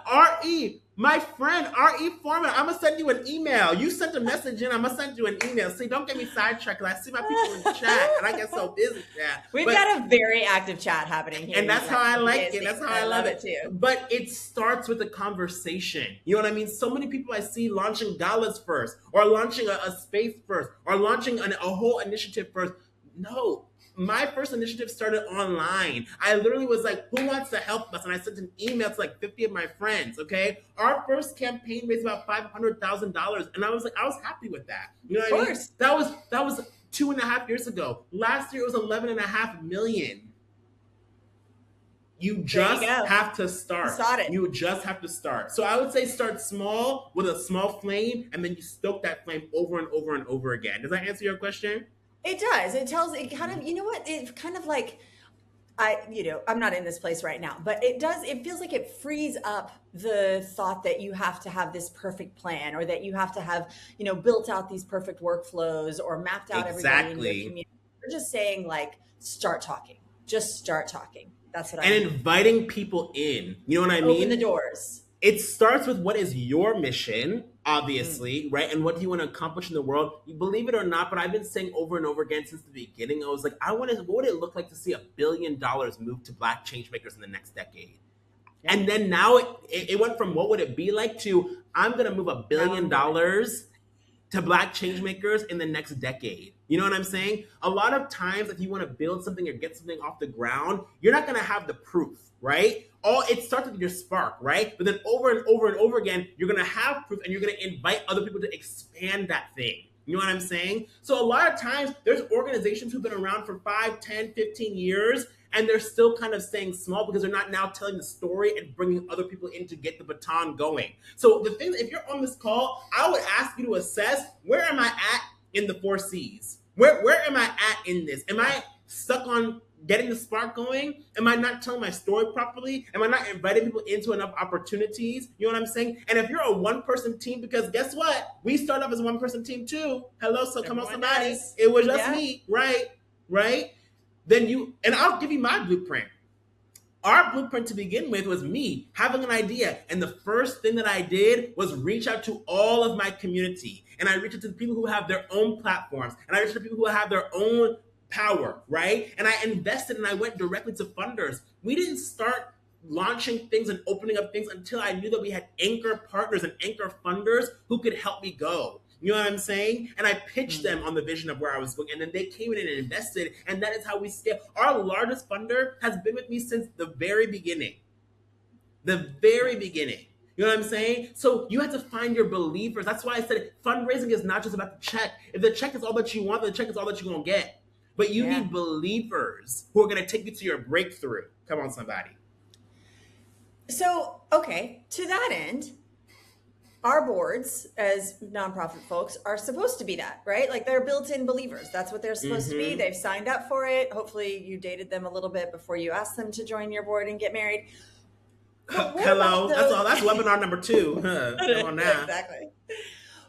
RE, my friend, RE Foreman, I'm gonna send you an email. You sent a message in, I'm gonna send you an email. See, don't get me sidetracked because I see my people in the chat and I get so busy. Yeah. We've got a very active chat happening here. And that's how I like it. That's how I love it too. But it starts with a conversation. You know what I mean? So many people I see launching galas first, or launching a space first, or launching a whole initiative first. No, my first initiative started online. I literally was like, who wants to help us? And I sent an email to like 50 of my friends, okay? Our first campaign raised about $500,000. And I was happy with that. You know what I mean? That was 2.5 years ago. Last year it was 11.5 million. You There you just go. have to You start. sought it. You just have to start. So I would say start small with a small flame, and then you stoke that flame over and over and over again. Does that answer your question? It does. It tells, it kind of, you know what? It kind of like, I'm not in this place right now, but it feels like it frees up the thought that you have to have this perfect plan or that you have to have, built out these perfect workflows or mapped out everybody in your Exactly. community. You're just saying, like, start talking. Just start talking. That's what I'm And hearing. inviting people in. You know what I Open the mean? doors. It starts with what is your mission, Mm, obviously, right? And what do you want to accomplish in the world? You believe it or not, but I've been saying over and over again since the beginning, I was like, what would it look like to see $1 billion move to Black change makers in the next decade? yeah. And then now it went from what would it be like to I'm going to move a Now billion I'm doing it. dollars to Black change makers in the next decade. You know what I'm saying? A lot of times, if you want to build something or get something off the ground, you're not going to have the proof, right? All it starts with your spark, right? But then over and over and over again, you're going to have proof and you're going to invite other people to expand that thing. You know what I'm saying? So a lot of times, there's organizations who've been around for 5, 10, 15 years, and they're still kind of staying small because they're not now telling the story and bringing other people in to get the baton going. So the thing, if you're on this call, I would ask you to assess, where am I at in the 4 C's? Where am I at in this? Am I stuck on getting the spark going? Am I not telling my story properly? Am I not inviting people into enough opportunities? You know what I'm saying? And if you're a one-person team, because guess what? We start off as a one-person team too. Hello, so come on, Everyone somebody. does. It was just Yeah. me, right? Right? Then and I'll give you my blueprint. Our blueprint to begin with was me having an idea. And the first thing that I did was reach out to all of my community. And I reached out to the people who have their own platforms. And I reached out to people who have their own power, right? And I invested and I went directly to funders. We didn't start launching things and opening up things until I knew that we had anchor partners and anchor funders who could help me go. You know what I'm saying? And I pitched Mm. them on the vision of where I was going, and then they came in and invested, and that is how we scale. Our largest funder has been with me since the very beginning. The very Nice. beginning. You know what I'm saying? So you have to find your believers. That's why I said fundraising is not just about the check. If the check is all that you want, the check is all that you're going to get. But you Yeah. need believers who are going to take you to your breakthrough. Come on, somebody. So, okay, to that end, our boards as nonprofit folks are supposed to be that, right? Like they're built-in believers. That's what they're supposed to be. Mm-hmm. They've signed up for it. Hopefully you dated them a little bit before you asked them to join your board and get married. But what about Hello. That's those? all. That's webinar number 2. Come on now. Exactly.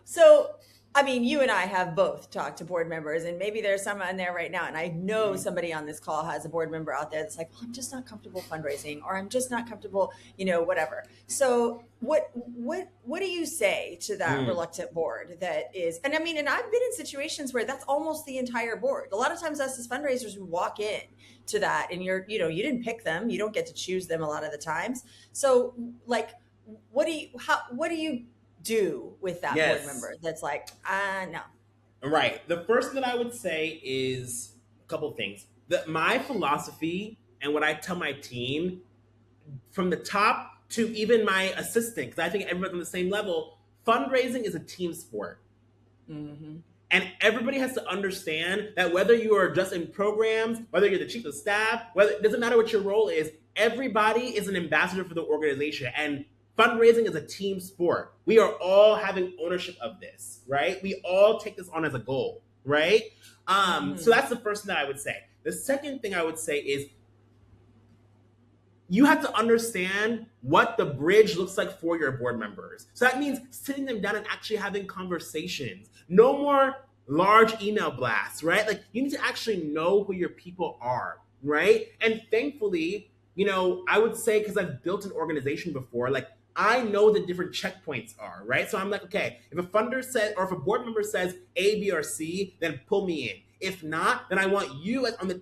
So, I mean, you and I have both talked to board members, and maybe there's some in there right now. And I know Mm-hmm. somebody on this call has a board member out there that's like, well, I'm just not comfortable fundraising, or I'm just not comfortable, whatever. So, what do you say to that Mm. reluctant board that is? And I mean, and I've been in situations where that's almost the entire board. A lot of times, us as fundraisers, we walk in to that, and you didn't pick them, you don't get to choose them a lot of the times. So, like, what do you do with that board Yes. member that's like, no. Right. The first thing that I would say is a couple of things. My philosophy and what I tell my team from the top to even my assistant, because I think everyone's on the same level, fundraising is a team sport. Mm-hmm. And everybody has to understand that whether you are just in programs, whether you're the chief of staff, whether it doesn't matter what your role is, everybody is an ambassador for the organization. And fundraising is a team sport. We are all having ownership of this, right? We all take this on as a goal, right? So Mm-hmm. that's the first thing that I would say. The second thing I would say is you have to understand what the bridge looks like for your board members. So that means sitting them down and actually having conversations. No more large email blasts, right? Like you need to actually know who your people are, right? And thankfully, I would say because I've built an organization before, like I know the different checkpoints are, right? So I'm like, okay, if a funder says, or if a board member says A, B, or C, then pull me in. If not, then I want you on the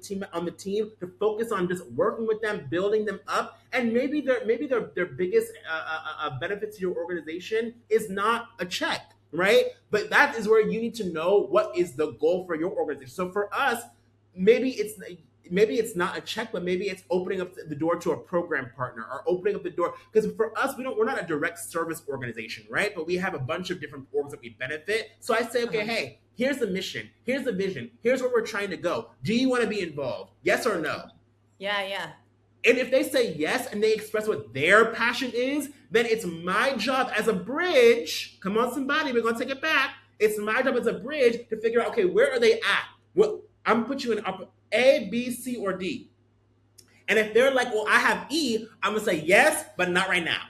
team to focus on just working with them, building them up, and maybe their biggest benefit to your organization is not a check, right? But that is where you need to know what is the goal for your organization. So for us, maybe it's not a check, but maybe it's opening up the door to a program partner or opening up the door. Because for us, we're not a direct service organization, right? But we have a bunch of different orgs that we benefit. So I say, okay, Uh-huh. hey, here's the mission, here's the vision, here's where we're trying to go. Do you want to be involved? Yes or no? Yeah, yeah. And if they say yes and they express what their passion is, then it's my job as a bridge. Come on, somebody, we're gonna take it back. It's my job as a bridge to figure out, okay, where are they at? What I'm gonna put you in A, B, C, or D. And if they're like, well, I have E, I'm gonna say yes, but not right now.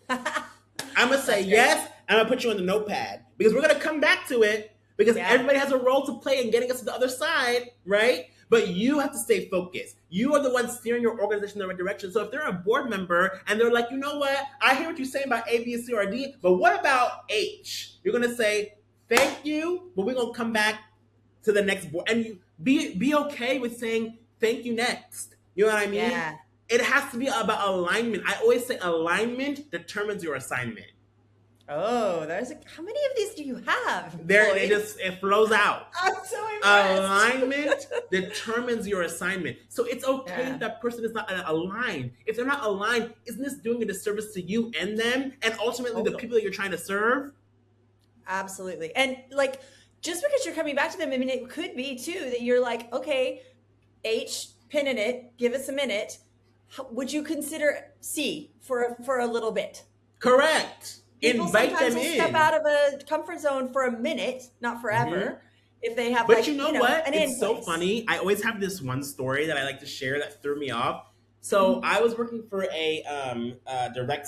I'm gonna say That's great. yes, and I'm gonna put you on the notepad because we're gonna come back to it because Yeah. everybody has a role to play in getting us to the other side, right? But you have to stay focused. You are the one steering your organization in the right direction. So if they're a board member and they're like, you know what, I hear what you're saying about A, B, C, or D, but what about H? You're gonna say, thank you, but we're gonna come back to the next board. And you be okay with saying thank you next. You know what I mean? Yeah. It has to be about alignment. I always say alignment determines your assignment. Oh, how many of these do you have, There, Floyd? it flows out. I'm so impressed. Alignment determines your assignment. So it's okay Yeah. if that person is not aligned. If they're not aligned, isn't this doing a disservice to you and them, and ultimately the Totally. people that you're trying to serve? Absolutely. And like, just because you're coming back to them, I mean, it could be too that you're like, okay, H, pin in it, give us a minute. Would you consider C for a little bit? Correct. People Invite sometimes them will step in. out of a comfort zone for a minute, not Mhm. forever, if they have But like, you know what? an It's in so place. funny. I always have this one story that I like to share that threw me off. So Mhm. I was working for a direct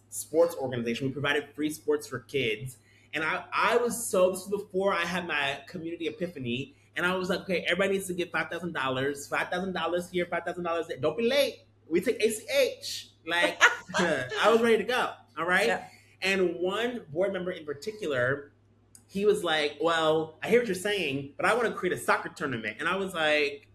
sports organization. We provided free sports for kids, and I was so this was before I had my community epiphany, and I was like, okay, everybody needs to give $5,000, $5,000 here, $5,000 there. Don't be late. We take ACH. Like I was ready to go. All right. Yeah. And one board member in particular, he was like, well, I hear what you're saying, but I want to create a soccer tournament. And I was like,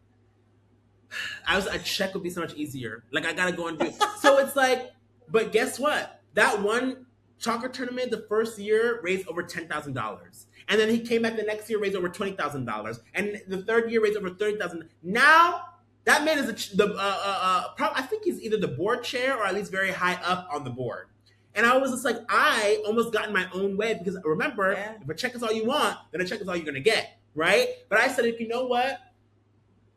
a check would be so much easier. Like, I got to go and do it. So it's like, but guess what? That one soccer tournament the first year raised over $10,000. And then he came back the next year, raised over $20,000. And the third year raised over $30,000. Now, that man is I think he's either the board chair or at least very high up on the board. And I was just like, I almost got in my own way because remember, Yeah. if a check is all you want, then a check is all you're gonna get, right? But I said, if you know what,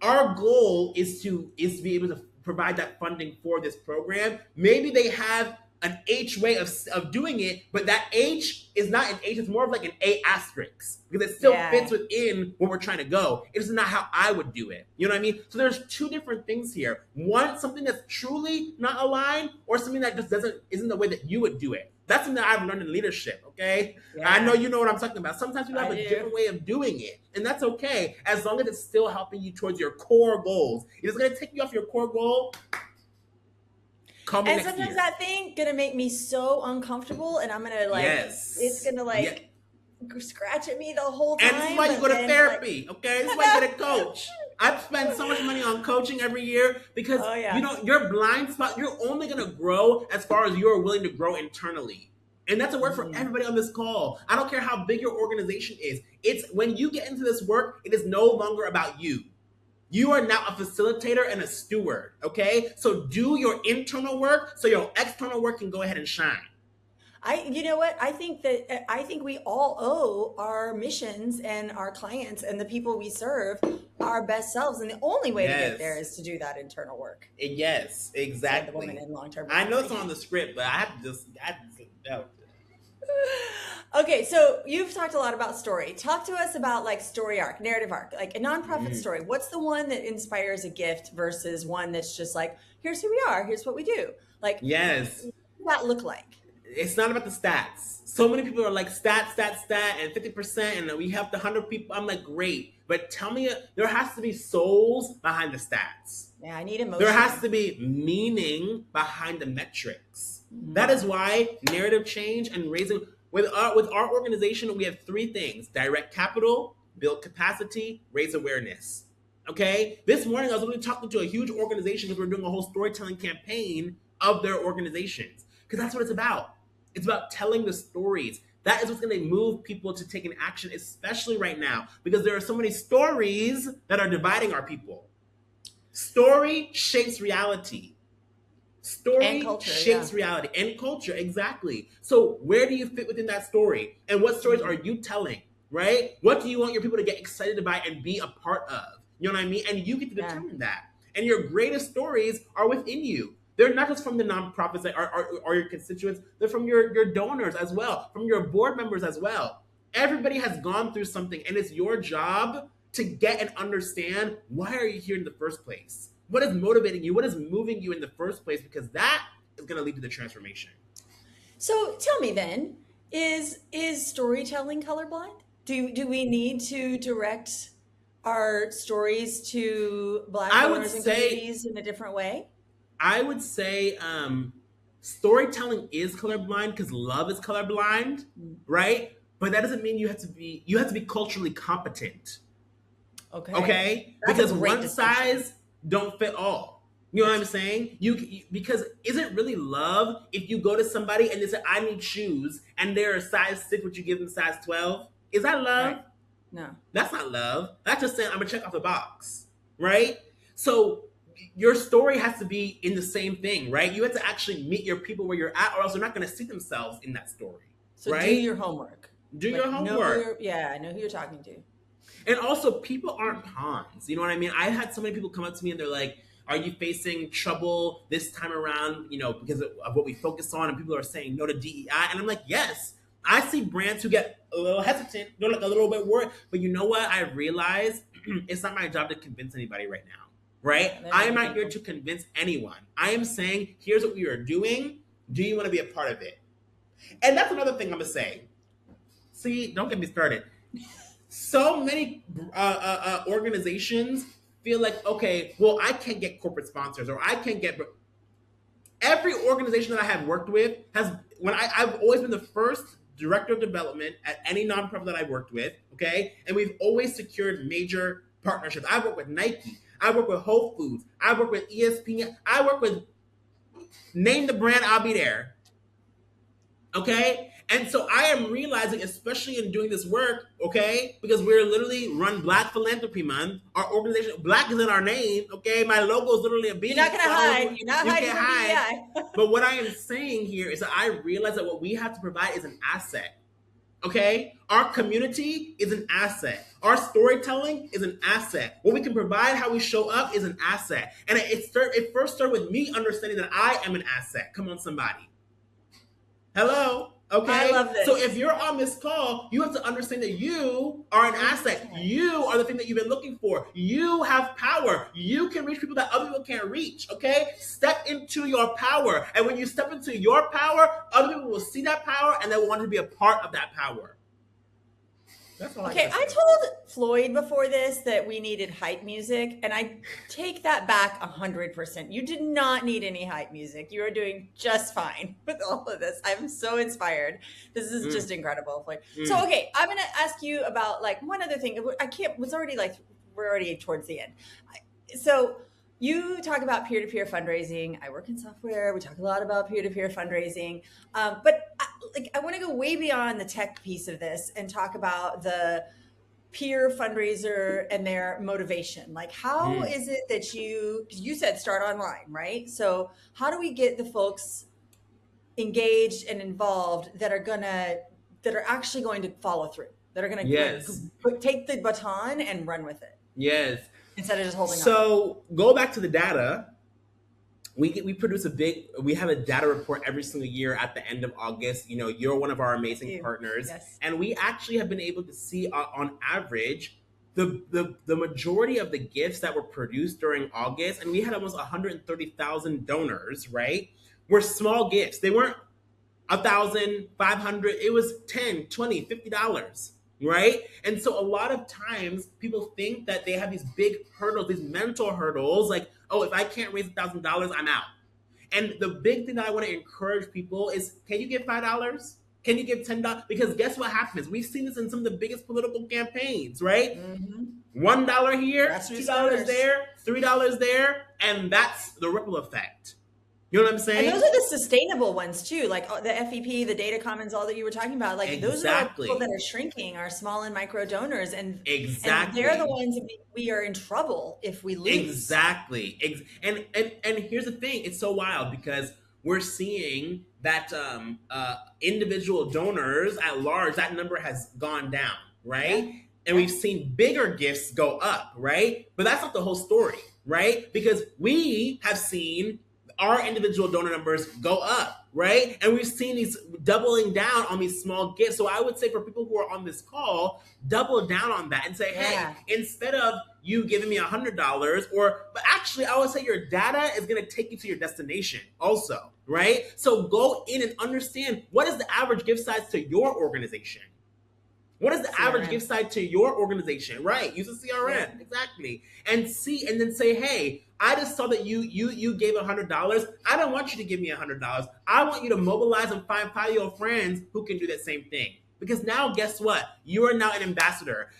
our goal is to be able to provide that funding for this program. Maybe they have an H way of doing it, but that H is not an H, it's more of like an A asterisk because it still Yeah. fits within where we're trying to go. It's not how I would do it. You know what I mean? So there's two different things here. One, something that's truly not aligned, or something that just isn't the way that you would do it. That's something that I've learned in leadership, okay? Yeah. I know you know what I'm talking about. Sometimes you have I a do. different way of doing it, and that's okay as long as it's still helping you towards your core goals. If it's going to take you off your core goal, call me And next sometimes year. that thing gonna make me so uncomfortable, and I'm gonna like, Yes. it's gonna like Yeah. scratch at me the whole time. And this is why you but go to then, therapy, okay? This is why you get a coach. I've spent so much money on coaching every year because Oh, yeah. you know your blind spot. You're only gonna grow as far as you're willing to grow internally, and that's a word for Mhm. everybody on this call. I don't care how big your organization is. It's when you get into this work, it is no longer about you. You are now a facilitator and a steward, okay? So do your internal work so your external work can go ahead and shine. You know what? I think we all owe our missions and our clients and the people we serve our best selves, and the only way to get there Yes. is to do that internal work. Yes, Said the woman exactly. in long term. I know it's on the script, but I have to no. Okay, so you've talked a lot about story. Talk to us about like story arc, narrative arc, like a nonprofit Mm. story. What's the one that inspires a gift versus one that's just like, here's who we are, here's what we do. Like, Yes. what does that look like? It's not about the stats. So many people are like stat, and 50%, and we helped 100 people. I'm like, great. But tell me, there has to be souls behind the stats. Yeah, I need emotion. There has to be meaning behind the metrics. Mhm. That is why narrative change and raising with our organization, we have three things: direct capital, build capacity, raise awareness. Okay. This morning, I was literally talking to a huge organization because we're doing a whole storytelling campaign of their organizations because that's what it's about. It's about telling the stories. That is what's going to move people to take an action, especially right now, because there are so many stories that are dividing our people. Story shapes reality. Story And culture, shapes yeah. reality and culture, exactly. So, where do you fit within that story? And what stories are you telling, right? What do you want your people to get excited about and be a part of? You know what I mean? And you get to Yeah. determine that. And your greatest stories are within you. They're not just from the nonprofits that are your constituents, they're from your donors as well, from your board members as well. Everybody has gone through something, and it's your job to get and understand why are you here in the first place? What is motivating you? What is moving you in the first place? Because that is going to lead to the transformation. So tell me then, is storytelling colorblind? Do we need to direct our stories to Black I would donors and say communities in a different way? I would say storytelling is colorblind because love is colorblind, right? But that doesn't mean you have to be culturally competent. Okay, Okay, that's a because great one distinction. size don't fit all. You know what I'm That's saying? Because is it really love if you go to somebody and they say I need shoes and they're a size 6, but you give them size 12? Is that right. love? No. That's not love. That's just saying I'm gonna check off the box, right? So your story has to be in the same thing, right? You have to actually meet your people where you're at, or else they're not gonna see themselves in that story, So do right? your homework. Do your Like know who homework. you're, yeah, know who you're talking to. And also, people aren't pawns. You know what I mean? I've had so many people come up to me and they're like, "Are you facing trouble this time around? Because of what we focus on?" And people are saying no to DEI, and I'm like, "Yes." I see brands who get a little hesitant, they're like a little bit worried, but you know what? I realize it's not my job to convince anybody right now, right? Yeah, they're I am young not here people. to convince anyone. I am saying, here's what we are doing. Do you want to be a part of it? And that's another thing I'm gonna say. See, don't get me started. So many organizations feel like, okay, well, I can't get corporate sponsors, or I can't get. Every organization that I have worked with has, I've always been the first director of development at any nonprofit that I've worked with, okay? And we've always secured major partnerships. I've worked with Nike, I work with Whole Foods, I work with ESPN, I work with, name the brand, I'll be there. Okay? And so I am realizing, especially in doing this work, okay, because we're literally run Black Philanthropy Month. Our organization, Black is in our name, okay? My logo is literally a You're bee. not gonna hide. You're not You hiding can't from hide. DEI. But what I am saying here is that I realize that what we have to provide is an asset. Okay? Our community is an asset. Our storytelling is an asset. What we can provide, how we show up, is an asset. And it first started with me understanding that I am an asset. Come on, somebody. Hello? I Okay? love So this. if you're on this call, you have to understand that you are an asset. 100%. You are the thing that you've been looking for. You have power. You can reach people that other people can't reach. Okay? Step into your power. And when you step into your power, other people will see that power and they will want to be a part of that power. That's all I Okay, gotta I say. told Floyd before this that we needed hype music, and I take that back 100%. You did not need any hype music. You are doing just fine with all of this. I'm so inspired. This is just Mm, incredible, Floyd. So, mm. okay, I'm gonna ask you about like one other thing. I can't. Was already like we're already towards the end. So you talk about peer-to-peer fundraising. I work in software. We talk a lot about peer-to-peer fundraising, but I want to go way beyond the tech piece of this and talk about the peer fundraiser and their motivation. Like, how Mm. is it that because you said start online, right? So how do we get the folks engaged and involved that are actually going to follow through, that are going to like Yes. take the baton and run with it Yes. instead of just holding on? So go back to the data. We have a data report every single year at the end of August. You're one of our I amazing do. partners, Yes. and we actually have been able to see, on average, the majority of the gifts that were produced during August, and we had almost 130,000 donors, right, were small gifts. They weren't 1,000, 500. It was 10, 20, $50, right? And so a lot of times people think that they have these big hurdles, these mental hurdles, like, oh, if I can't raise $1,000, I'm out. And the big thing that I want to encourage people is, can you give $5? Can you give $10? Because guess what happens? We've seen this in some of the biggest political campaigns, right? Hmm. $1 here, Grassroots $2 donors. there, $3 there, and that's the ripple effect. You know what I'm And those saying? are the sustainable ones too, like the FEP, the data commons, all that you were talking about. Like those are our people that Exactly. are shrinking, our small and micro donors, and they're the Exactly. ones that we are in trouble if we lose. Exactly. And here's the thing, it's so wild because we're seeing that individual donors at large, that number has gone down, Yeah, right? And yeah. we've seen bigger gifts go up, right? But that's not the whole story. right? Because we have seen our individual donor numbers go up, right? And we've seen these doubling down on these small gifts. So I would say for people who are on this call, double down on that and say, hey, Yeah. instead of you giving me $100, but actually I would say your data is going to take you to your destination also, right? So go in and understand, what is the average gift size to your organization? What is the average CRM. gift size to your organization? Right. Use a CRM. Yeah. Exactly. And see, and then say, hey, I just saw that you gave $100. I don't want you to give me $100. I want you to mobilize and find five of your friends who can do that same thing. Because now, guess what? You are now an ambassador.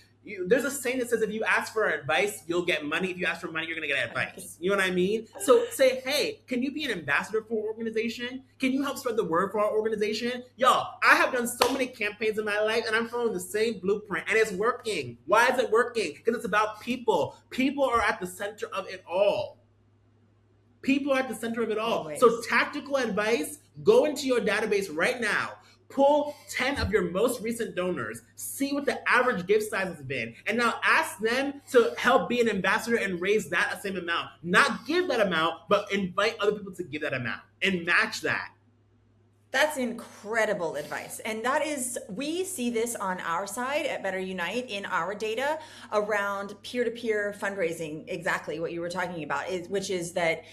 There's a saying that says if you ask for advice, you'll get money. If you ask for money, you're going to get advice. You know what I mean? So say, hey, can you be an ambassador for our organization? Can you help spread the word for our organization? Y'all, I have done so many campaigns in my life and I'm following the same blueprint and it's working. Why is it working? Because it's about people. People are at the center of it all. People are at the center of it all. Always. So tactical advice, go into your database right now. Pull 10 of your most recent donors, see what the average gift size has been, and now ask them to help be an ambassador and raise that same amount. Not give that amount, but invite other people to give that amount and match that. That's incredible advice. And that is, we see this on our side at BetterUnite in our data around peer-to-peer fundraising, exactly what you were talking about, which is that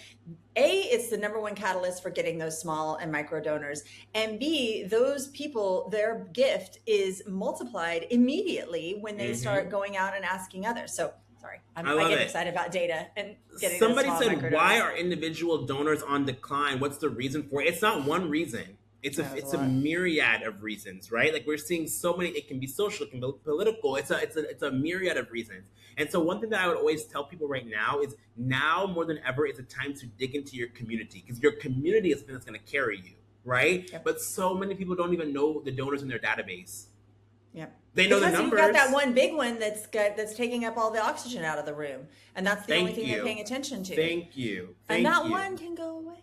it's the number one catalyst for getting those small and micro donors. And B, those people, their gift is multiplied immediately when they start going out and asking others. So sorry, I get excited about data and getting Somebody those small said, why are individual donors on decline? What's the reason for it? It's not one reason. It's a myriad of reasons, right? Like we're seeing so many. It can be social, it can be political. It's a myriad of reasons. And so one thing that I would always tell people right now is, now more than ever is a time to dig into your community, because your community is the thing that's going to carry you, right? Yep. But so many people don't even know the donors in their database. Yep. They know because the numbers. You've got that one big one that's taking up all the oxygen out of the room, and that's the only thing they're paying attention to. Thank you. And that one can go away.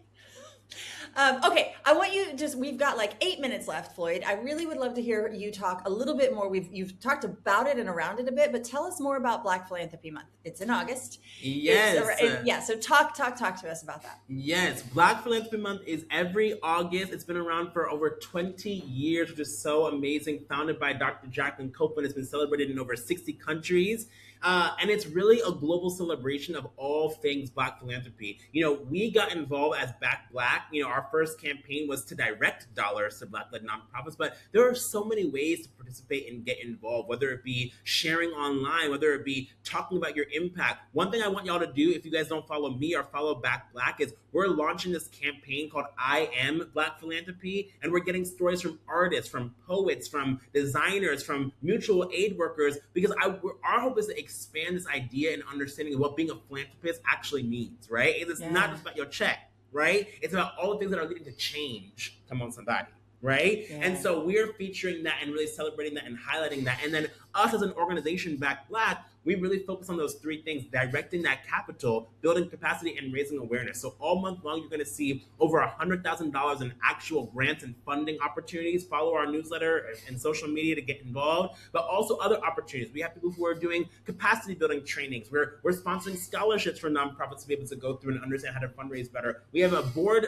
Okay, I want you to we've got like 8 minutes left, Floyd. I really would love to hear you talk a little bit more. You've talked about it and around it a bit, but tell us more about Black Philanthropy Month. It's in August. Yes. So talk to us about that. Yes, Black Philanthropy Month is every August. It's been around for over 20 years, which is so amazing. Founded by Dr. Jacqueline Copeland. It's been celebrated in over 60 countries. And it's really a global celebration of all things Black philanthropy. We got involved as BackBlack. Our first campaign was to direct dollars to Black-led nonprofits, but there are so many ways to participate and get involved, whether it be sharing online, whether it be talking about your impact. One thing I want y'all to do, if you guys don't follow me or follow BackBlack, is we're launching this campaign called I Am Black Philanthropy, and we're getting stories from artists, from poets, from designers, from mutual aid workers, because our hope is to expand this idea and understanding of what being a philanthropist actually means, right? It's not just about your check, right? It's about all the things that are leading to change. Come on, somebody. Right? Yeah. And so we're featuring that and really celebrating that and highlighting that. And then us as an organization, BackBlack, we really focus on those three things: directing that capital, building capacity, and raising awareness. So all month long, you're going to see over $100,000 in actual grants and funding opportunities. Follow our newsletter and social media to get involved, but also other opportunities. We have people who are doing capacity building trainings. We're sponsoring scholarships for nonprofits to be able to go through and understand how to fundraise better. We have a board.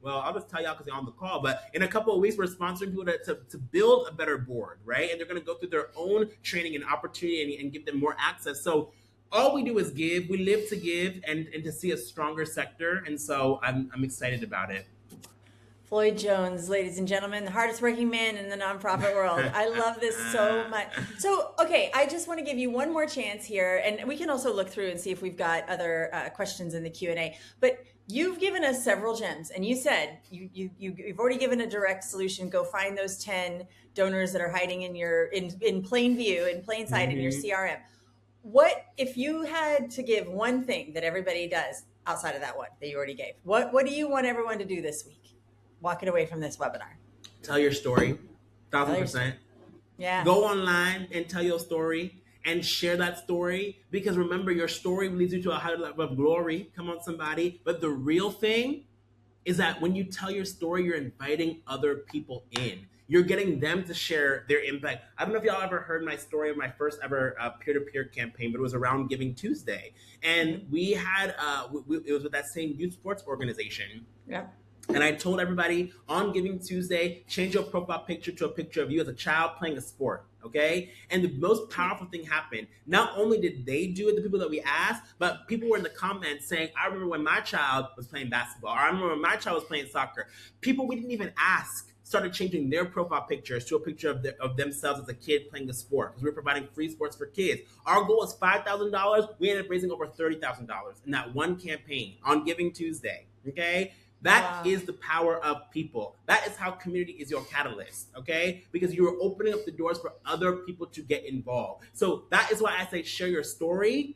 Well, I'll just tell y'all because they're on the call, but in a couple of weeks, we're sponsoring people to build a better board, right? And they're going to go through their own training and opportunity and give them more access. So all we do is give. We live to give and to see a stronger sector. And so I'm excited about it. Floyd Jones, ladies and gentlemen, the hardest working man in the nonprofit world. I love this so much. So, okay, I just want to give you one more chance here, and we can also look through and see if we've got other questions in the Q&A. But you've given us several gems, and you said you've already given a direct solution. Go find those 10 donors that are hiding in plain view, in plain sight in your CRM. What if you had to give one thing that everybody does outside of that one that you already gave? What do you want everyone to do this week, walking away from this webinar? Tell your story, 1,000%. Yeah. Go online and tell your story and share that story, because remember, your story leads you to a higher level of glory. Come on, somebody. But the real thing is that when you tell your story, you're inviting other people in. you're getting them to share their impact. I don't know if y'all ever heard my story of my first ever peer-to-peer campaign, but it was around Giving Tuesday, and Mm-hmm. we had it was with that same youth sports organization. Yep. And I told everybody on Giving Tuesday, change your profile picture to a picture of you as a child playing a sport. Okay. And the most powerful thing happened. Not only did they do it, the people that we asked, but people were in the comments saying, I remember when my child was playing basketball, or I remember when my child was playing soccer. People we didn't even ask started changing their profile pictures to a picture of themselves as a kid playing a sport, because we were providing free sports for kids. Our goal was $5,000. We ended up raising over $30,000 in that one campaign on Giving Tuesday. Okay. That Wow. is the power of people. That is how community is your catalyst, okay? Because you're opening up the doors for other people to get involved. So that is why I say share your story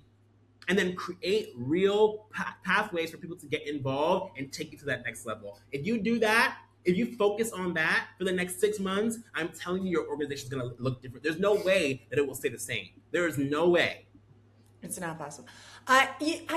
and then create real pathways for people to get involved and take you to that next level. If you do that, if you focus on that for the next 6 months, I'm telling you, your organization is going to look different. There's no way that it will stay the same. There is no way. It's not possible. I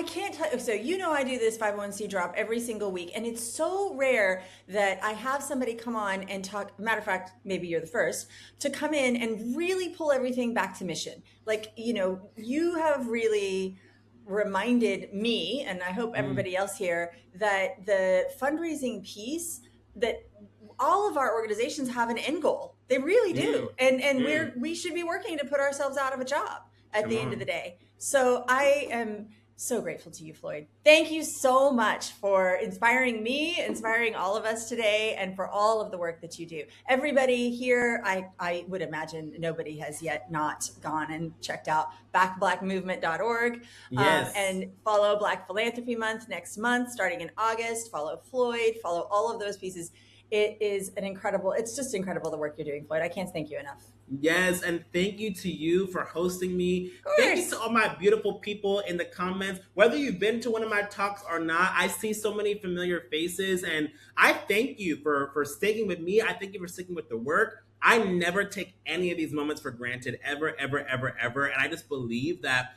can't tell. So I do this 501c drop every single week, and it's so rare that I have somebody come on and talk. Matter of fact, maybe you're the first to come in and really pull everything back to mission. Like you have really reminded me, and I hope Mm, everybody else here, that the fundraising piece, that all of our organizations have an end goal. They really do, mm, and mm. we should be working to put ourselves out of a job at Come the end of the on. day. So I am so grateful to you, Floyd. Thank you so much for inspiring me, inspiring all of us today, and for all of the work that you do. Everybody here, I would imagine nobody has yet not gone and checked out backblackmovement.org, Yes. and follow Black Philanthropy Month next month, starting in August. Follow Floyd, follow all of those pieces. It's just incredible the work you're doing, Floyd. I can't thank you enough. Yes, and thank you to you for hosting me. Of Thank you to course. all my beautiful people in the comments. Whether you've been to one of my talks or not, I see so many familiar faces, and I thank you for sticking with me. I thank you for sticking with the work. I never take any of these moments for granted, ever, ever, ever, ever. And I just believe that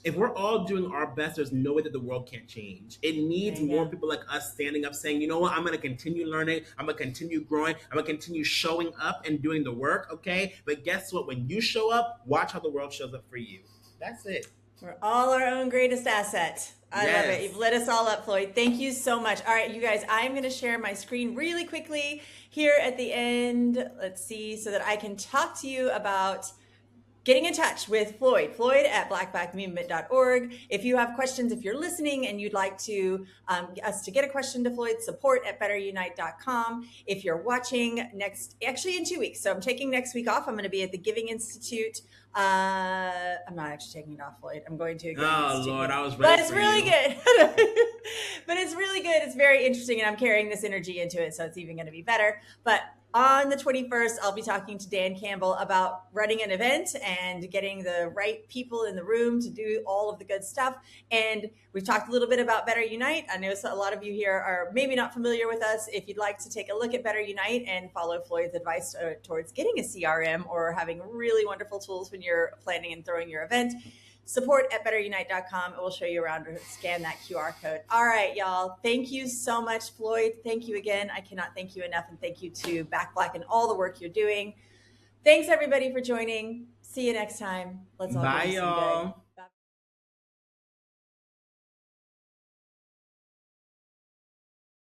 if we're all doing our best, there's no way that the world can't change. It There needs you more go. people like us standing up saying, you know what, I'm going to continue learning. I'm going to continue growing. I'm going to continue showing up and doing the work. Okay. But guess what? When you show up, watch how the world shows up for you. That's it. We're all our own greatest asset. I love it. You've Yes. lit us all up, Floyd. Thank you so much. All right, you guys, I'm going to share my screen really quickly here at the end. Let's see, so that I can talk to you about getting in touch with Floyd at blackbackmovement.org. If you have questions, if you're listening and you'd like to us to get a question to Floyd, support at betterunite.com. If you're watching actually in 2 weeks, so I'm taking next week off. I'm going to be at the Giving Institute. I'm not actually taking it off, Floyd. I'm going to a Giving Oh, Institute Lord, meeting, I was but ready it's for really you. good. But it's really good. It's very interesting, and I'm carrying this energy into it, so it's even going to be better. But on the 21st, I'll be talking to Dan Campbell about running an event and getting the right people in the room to do all of the good stuff. And we've talked a little bit about BetterUnite. I know a lot of you here are maybe not familiar with us. If you'd like to take a look at BetterUnite and follow Floyd's advice towards getting a CRM or having really wonderful tools when you're planning and throwing your event, support at betterunite.com. It will show you around to scan that QR code. All right, y'all. Thank you so much, Floyd. Thank you again. I cannot thank you enough. And thank you to BackBlack and all the work you're doing. Thanks, everybody, for joining. See you next time. Let's all Bye, give them some good. y'all.